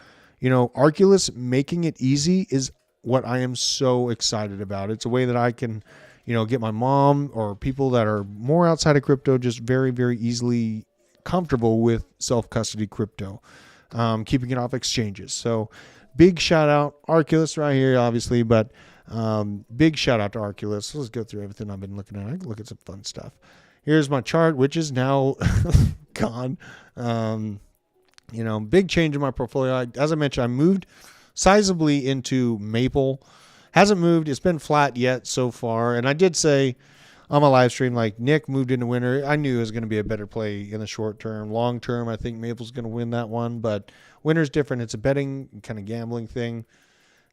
Arculus making it easy is what I am so excited about. It's a way that I can, get my mom or people that are more outside of crypto just very, very easily comfortable with self-custody crypto, keeping it off exchanges. So big shout out Arculus right here, obviously, but big shout out to Arculus. Let's go through everything I've been looking at. I can look at some fun stuff. Here's my chart, which is now gone. Big change in my portfolio. As I mentioned, I moved sizably into Maple. Hasn't moved. It's been flat yet so far. And I did say on my live stream, like Nick moved into Winter. I knew it was going to be a better play in the short term. Long term, I think Maple's going to win that one. But Winter's different. It's a betting kind of gambling thing.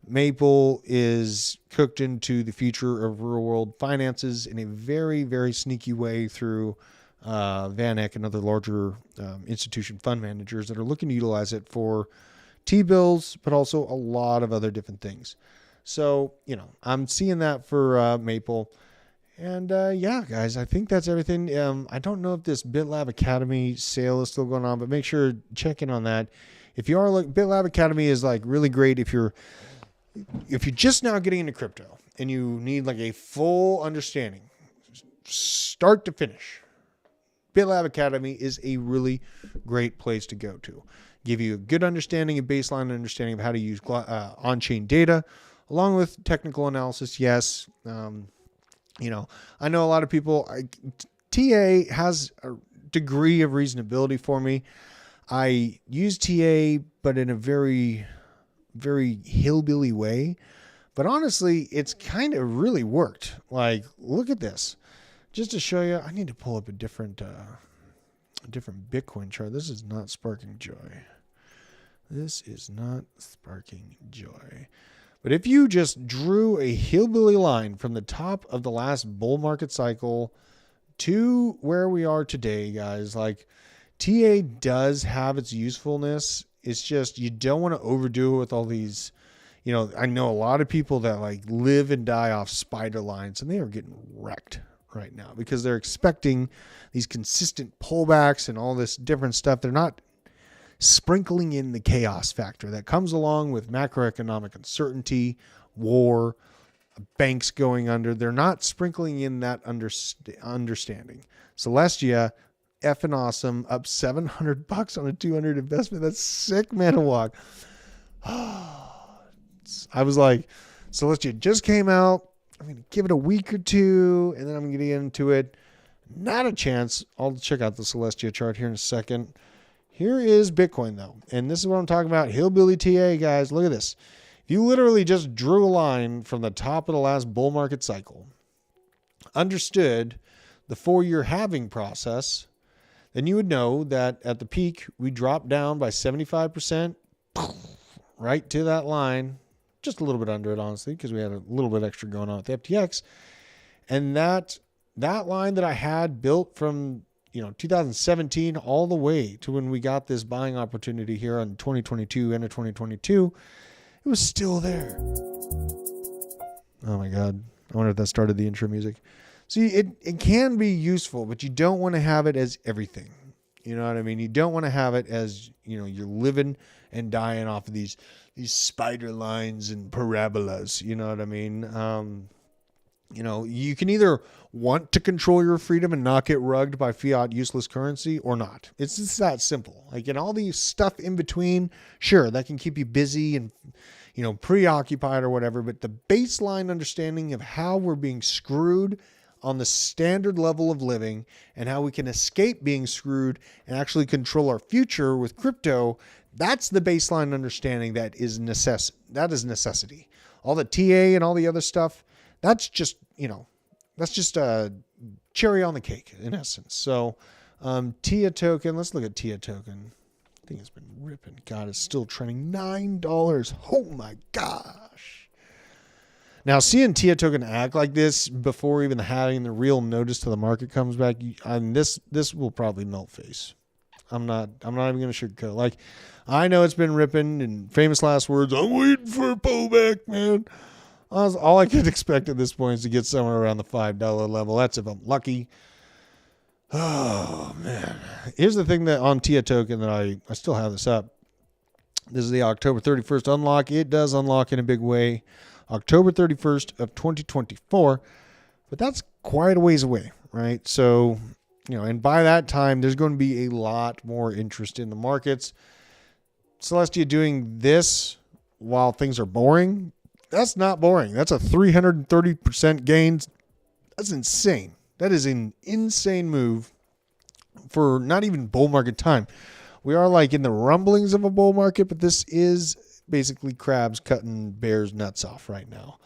Maple is cooked into the future of real world finances in a very, very sneaky way through Van Eck and other larger institution fund managers that are looking to utilize it for T-bills, but also a lot of other different things. So, I'm seeing that for Maple. And yeah, guys, I think that's everything. I don't know if this BitLab Academy sale is still going on, but make sure check in on that. If you are BitLab Academy is like really great if you're just now getting into crypto and you need like a full understanding, start to finish. BitLab Academy is a really great place to go to. Give you a good understanding, a baseline understanding of how to use on-chain data, along with technical analysis. Yes, I know a lot of people. TA has a degree of reasonability for me. I use TA, but in a very, very hillbilly way. But honestly, it's kind of really worked. Like, look at this. Just to show you, I need to pull up a different Bitcoin chart. This is not sparking joy. This is not sparking joy. But if you just drew a hillbilly line from the top of the last bull market cycle to where we are today, guys, like TA does have its usefulness. It's just you don't want to overdo it with all these. I know a lot of people that like live and die off spider lines, and they are getting wrecked right now because they're expecting these consistent pullbacks and all this different stuff. They're not sprinkling in the chaos factor that comes along with macroeconomic uncertainty, war, banks going under. They're not sprinkling in that understanding. Celestia, effing awesome, up $700 on a 200 investment. That's sick, man, walk. I was like, Celestia just came out. I'm going to give it a week or two, and then I'm going to get into it. Not a chance. I'll check out the Celestia chart here in a second. Here is Bitcoin, though. And this is what I'm talking about. Hillbilly TA, guys. Look at this. If you literally just drew a line from the top of the last bull market cycle, understood the 4-year halving process, then you would know that at the peak, we dropped down by 75%, right to that line. Just a little bit under it, honestly, because we had a little bit extra going on with the FTX. And that that line that I had built from 2017 all the way to when we got this buying opportunity here in 2022, end of 2022, it was still there. Oh my God. I wonder if that started the intro music. See, it can be useful, but you don't want to have it as everything. You know what I mean? You don't want to have it as, you're living and dying off of these spider lines and parabolas. You know what I mean? You can either want to control your freedom and not get rugged by fiat useless currency or not. It's just that simple. Like, and all the stuff in between, sure, that can keep you busy and, preoccupied or whatever. But the baseline understanding of how we're being screwed on the standard level of living and how we can escape being screwed and actually control our future with crypto, that's the baseline understanding that is necessity. All the TA and all the other stuff, that's just a cherry on the cake in essence. So TIA token, let's look at TIA token. I think it's been ripping. God, it's still trending $9. Oh my gosh. Now, seeing TIA token act like this before even having the real notice to the market comes back, this will probably melt face. I'm not even going to sugarcoat. Like, I know it's been ripping, and famous last words, I'm waiting for a pullback, man. All I could expect at this point is to get somewhere around the $5 level. That's if I'm lucky. Oh, man. Here's the thing that on TIA token that I still have this up. This is the October 31st unlock. It does unlock in a big way. October 31st of 2024. But that's quite a ways away, right? So, and by that time, there's going to be a lot more interest in the markets. Celestia doing this while things are boring, that's not boring. That's a 330% gain. That's insane. That is an insane move for not even bull market time. We are like in the rumblings of a bull market, but this is basically crabs cutting bears' nuts off right now.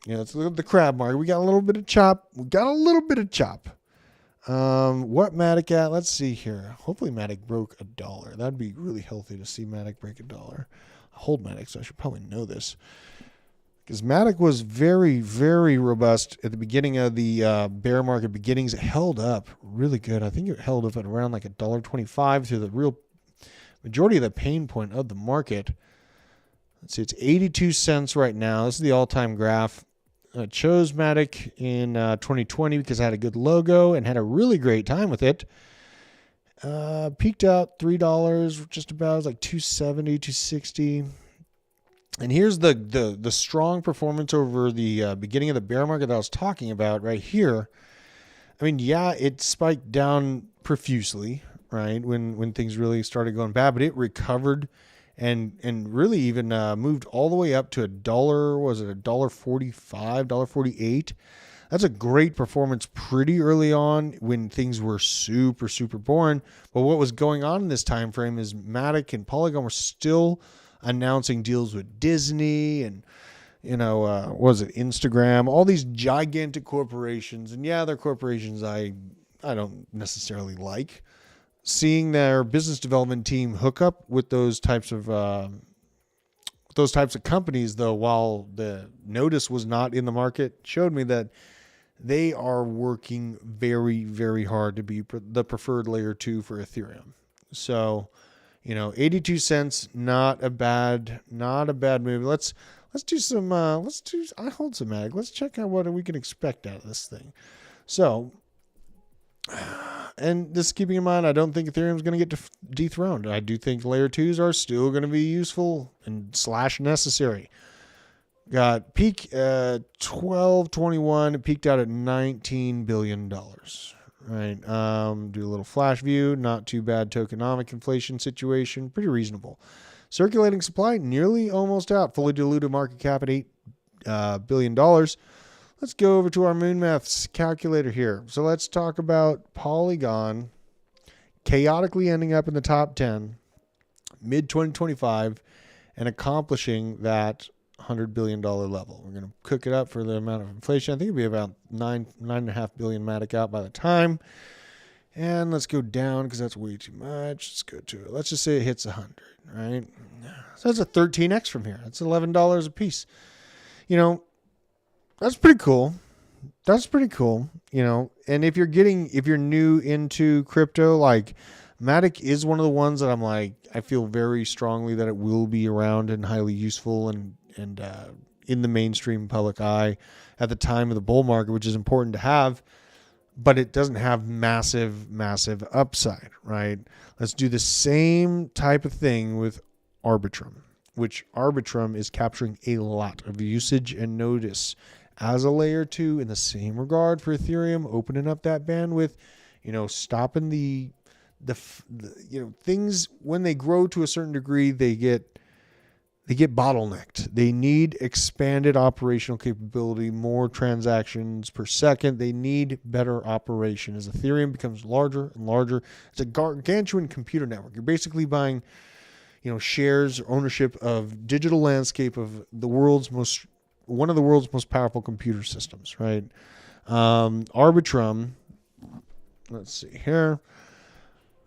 Let's look at the crab market. We got a little bit of chop. What Matic at? Let's see here. Hopefully Matic broke $1. That'd be really healthy to see Matic break $1. I hold Matic, so I should probably know this. Because Matic was very, very robust at the beginning of the bear market beginnings. It held up really good. I think it held up at around like $1.25 through the real majority of the pain point of the market. Let's see, it's 82 cents right now. This is the all-time graph. I chose Matic in 2020 because I had a good logo and had a really great time with it. Peaked out $3, just about. It was like $2.70, $2.60. And here's the strong performance over the beginning of the bear market that I was talking about right here. I mean, yeah, it spiked down profusely, right, when things really started going bad, but it recovered and really even moved all the way up to $1. Was it $1.45, $1.48? That's a great performance pretty early on when things were super, super boring. But what was going on in this time frame is Matic and Polygon were still announcing deals with Disney and, what was it, Instagram, all these gigantic corporations. And yeah, they're corporations I don't necessarily like. Seeing their business development team hook up with those types of companies, though, while the notice was not in the market, showed me that they are working very, very hard to be the preferred layer 2 for Ethereum. So, 82 cents, not a bad move. Let's do some, I hold some Matic. Let's check out what we can expect out of this thing. So, and this keeping in mind, I don't think Ethereum is going to get dethroned. I do think layer 2s are still going to be useful and / necessary. Got peak 1221. It peaked out at $19 billion. Right. Do a little flash view. Not too bad tokenomic inflation situation. Pretty reasonable. Circulating supply nearly almost out. Fully diluted market cap at $8 billion. Let's go over to our Moon Maths calculator here. So let's talk about Polygon chaotically ending up in the top 10 mid-2025 and accomplishing that $100 billion level. We're going to cook it up for the amount of inflation. I think it'll be about $9.5 billion Matic out by the time. And let's go down because that's way too much. Let's go to it. Let's just say it hits 100, right? So that's a 13x from here. That's $11 a piece. That's pretty cool. That's pretty cool, and if you're new into crypto, like Matic is one of the ones that I'm like, I feel very strongly that it will be around and highly useful and in the mainstream public eye at the time of the bull market, which is important to have, but it doesn't have massive upside, right? Let's do the same type of thing with Arbitrum, which Arbitrum is capturing a lot of usage and notice as a layer 2 in the same regard for Ethereum, opening up that bandwidth, stopping the things when they grow to a certain degree, they get bottlenecked. They need expanded operational capability, more transactions per second. They need better operation. As Ethereum becomes larger and larger, it's a gargantuan computer network. You're basically buying, shares or ownership of digital landscape of one of the world's most powerful computer systems, right? Arbitrum, let's see here.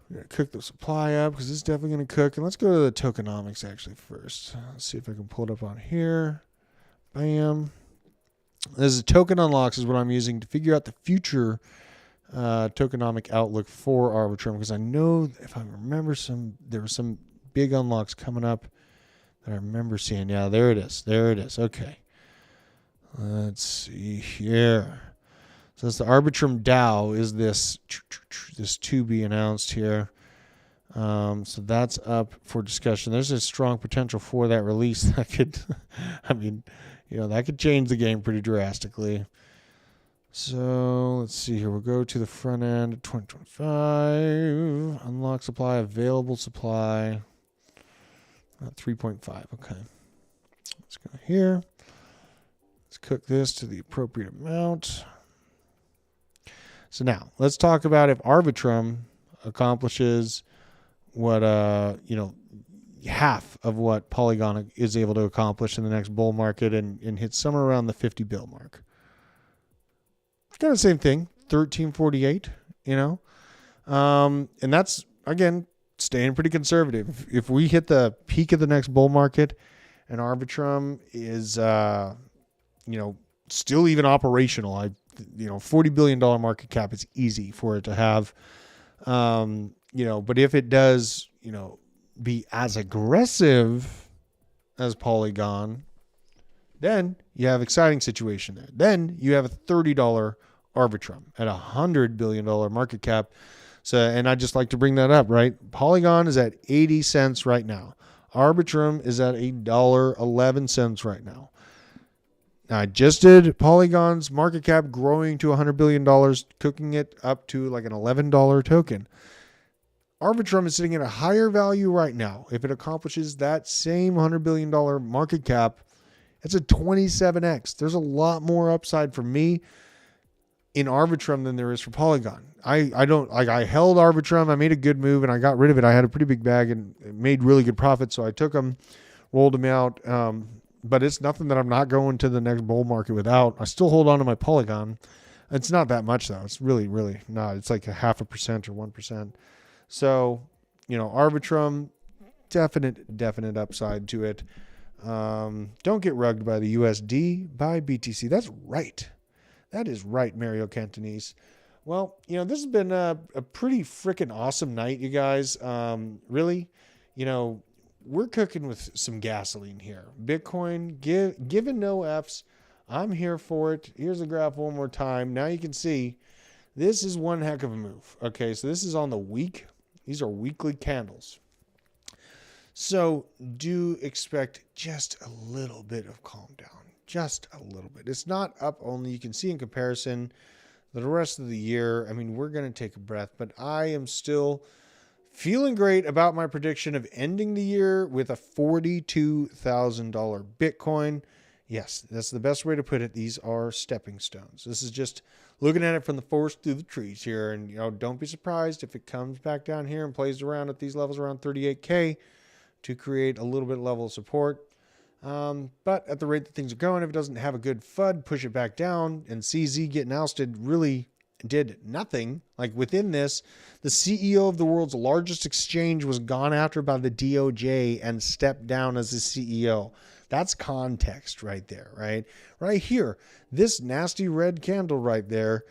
I'm going to cook the supply up because it's definitely going to cook. And let's go to the tokenomics actually first. Let's see if I can pull it up on here. Bam. This is token unlocks is what I'm using to figure out the future tokenomic outlook for Arbitrum, because I know if I remember there were some big unlocks coming up that I remember seeing. Yeah, there it is. Okay. Let's see here. So it's the Arbitrum DAO is this to be announced here. So that's up for discussion. There's a strong potential for that release that could, that could change the game pretty drastically. So let's see here. We'll go to the front end of 2025. Unlock supply, available supply. 3.5. Okay. Let's go here. Let's cook this to the appropriate amount. So now let's talk about if Arbitrum accomplishes what, half of what Polygon is able to accomplish in the next bull market and hit somewhere around the 50 bill mark. Kind of the same thing, 1348, and that's, again, staying pretty conservative. If we hit the peak of the next bull market and Arbitrum is, still even operational, $40 billion market cap is easy for it to have. But if it does, be as aggressive as Polygon, then you have exciting situation there. Then you have a $30 Arbitrum at $100 billion market cap. So, and I just like to bring that up, right? Polygon is at 80 cents right now. Arbitrum is at $1.11 right now. I just did Polygon's market cap growing to $100 billion, cooking it up to like an $11 token. Arbitrum is sitting at a higher value right now. If it accomplishes that same $100 billion market cap, it's a 27x. There's a lot more upside for me in Arbitrum than there is for Polygon. I held Arbitrum. I made a good move and I got rid of it. I had a pretty big bag and made really good profits. So I took them, rolled them out. But it's nothing that I'm not going to the next bull market without. I still hold on to my Polygon. It's not that much though. It's really, really not. It's like 0.5% or 1%. So, Arbitrum, definite upside to it. Don't get rugged by the USD, buy BTC. That's right. That is right, Mario Cantonese. Well, this has been a pretty freaking awesome night, you guys. Really, we're cooking with some gasoline here. Bitcoin, given no Fs. I'm here for it. Here's the graph one more time. Now you can see this is one heck of a move. Okay, so this is on the week. These are weekly candles. So do expect just a little bit of calm down. Just a little bit. It's not up only. You can see in comparison the rest of the year. We're going to take a breath, but I am still feeling great about my prediction of ending the year with a $42,000 Bitcoin. Yes, that's the best way to put it. These are stepping stones. This is just looking at it from the forest through the trees here. And, don't be surprised if it comes back down here and plays around at these levels around 38K to create a little bit level of support. But at the rate that things are going, if it doesn't have a good FUD, push it back down and CZ getting ousted really did nothing. Like within this, the CEO of the world's largest exchange was gone after by the DOJ and stepped down as the CEO. That's context right there, right? Right here, this nasty red candle right there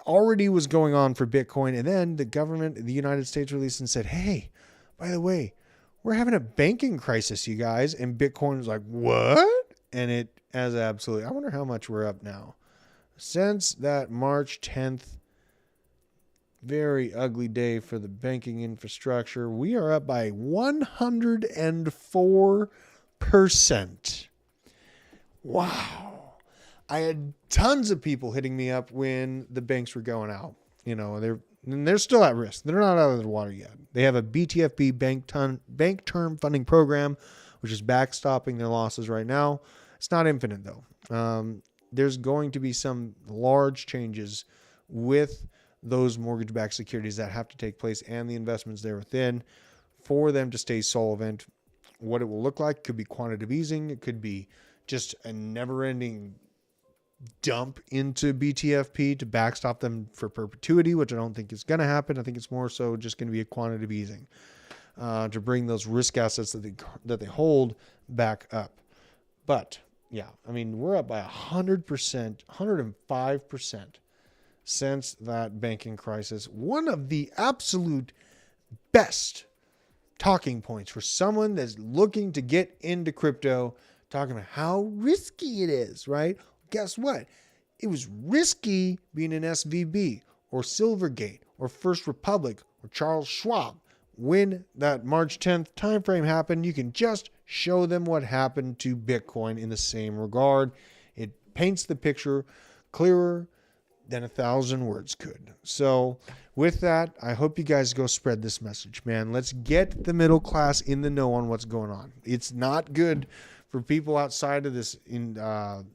already was going on for Bitcoin. And then the government of the United States released and said, hey, by the way, we're having a banking crisis, you guys. And Bitcoin was like, what? And it has absolutely, I wonder how much we're up now. Since that March 10th, very ugly day for the banking infrastructure, we are up by 104%. Wow. I had tons of people hitting me up when the banks were going out. You know, they're still at risk. They're not out of the water yet. They have a BTFP bank term funding program, which is backstopping their losses right now. It's not infinite though. There's going to be some large changes with those mortgage-backed securities that have to take place and the investments there within for them to stay solvent. What it will look like could be quantitative easing. It could be just a never-ending dump into BTFP to backstop them for perpetuity, which I don't think is going to happen. I think it's more so just going to be a quantitative easing to bring those risk assets that they hold back up. But yeah, I mean, we're up by 100%, 105% since that banking crisis. One of the absolute best talking points for someone that's looking to get into crypto, talking about how risky it is, right? Guess what? It was risky being an SVB or Silvergate or First Republic or Charles Schwab. When that March 10th timeframe happened, you can just show them what happened to Bitcoin in the same regard. It paints the picture clearer than 1,000 words could. So with that, I hope you guys go spread this message, man. Let's get the middle class in the know on what's going on. It's not good for people outside of this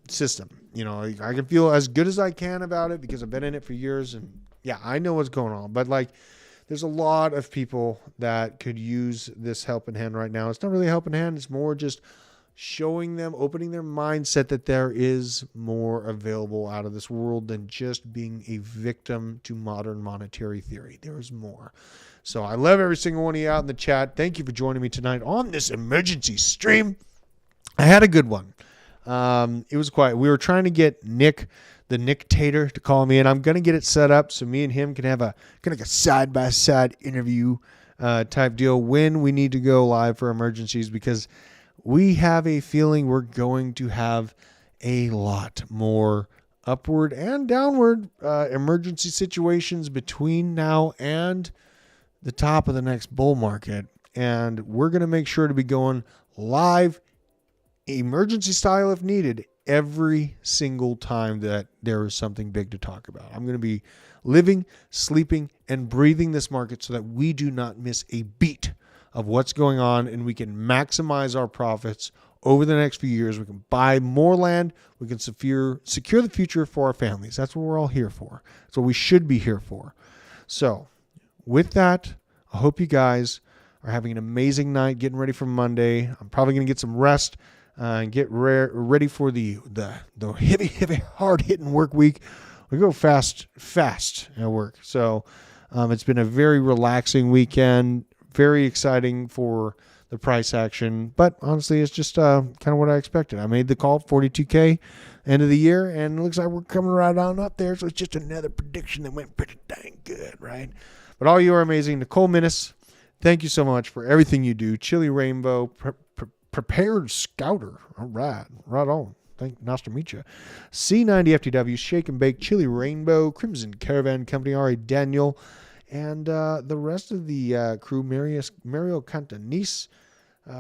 system. You know, I can feel as good as I can about it because I've been in it for years, and yeah, I know what's going on. But like, there's a lot of people that could use this helping hand right now. It's not really a helping hand. It's more just showing them, opening their mindset that there is more available out of this world than just being a victim to modern monetary theory. There is more. So I love every single one of you out in the chat. Thank you for joining me tonight on this emergency stream. I had a good one. It was quiet. We were trying to get Nick, the Nicktator, to call me in. I'm going to get it set up so me and him can have a kind of like a side-by-side interview type deal when we need to go live for emergencies, because we have a feeling we're going to have a lot more upward and downward emergency situations between now and the top of the next bull market. And we're going to make sure to be going live emergency style if needed every single time that there is something big to talk about. I'm going to be living, sleeping, and breathing this market so that we do not miss a beat of what's going on, and we can maximize our profits over the next few years. We can buy more land. We can secure the future for our families. That's what we're all here for. That's what we should be here for. So with that, I hope you guys are having an amazing night, getting ready for Monday. I'm probably going to get some rest and get ready for the heavy, hard-hitting work week. We go fast at work. So it's been a very relaxing weekend, very exciting for the price action. But honestly, it's just kind of what I expected. I made the call, 42K end of the year, and it looks like we're coming right on up there. So it's just another prediction that went pretty dang good, right? But all you are amazing. Nicole Minnis, thank you so much for everything you do. Chili Rainbow, Prepared Scouter. All right. Right on. Nice to meet you. C90FTW, Shake and Bake, Chili Rainbow, Crimson Caravan Company, Ari Daniel, and the rest of the crew, Mario Cantanis.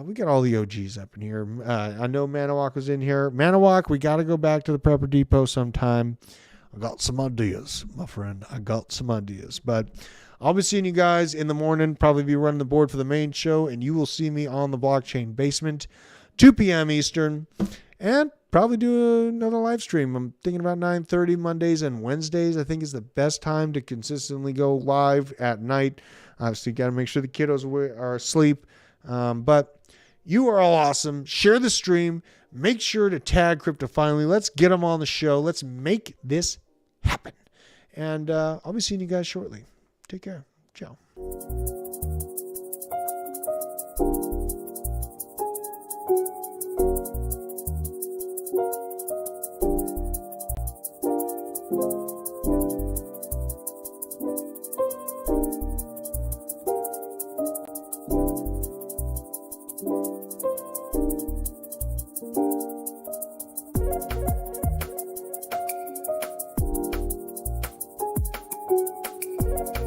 We got all the OGs up in here. I know Manawak was in here. Manawak, we got to go back to the Prepper Depot sometime. I got some ideas, my friend. I got some ideas. But I'll be seeing you guys in the morning, probably be running the board for the main show, and you will see me on the Blockchain Basement, 2 p.m. Eastern, and probably do another live stream. I'm thinking about 9:30 Mondays and Wednesdays. I think is the best time to consistently go live at night. Obviously, got to make sure the kiddos are asleep. But you are all awesome. Share the stream. Make sure to tag Crypto Finally. Let's get them on the show. Let's make this happen. And I'll be seeing you guys shortly. Take care. Ciao.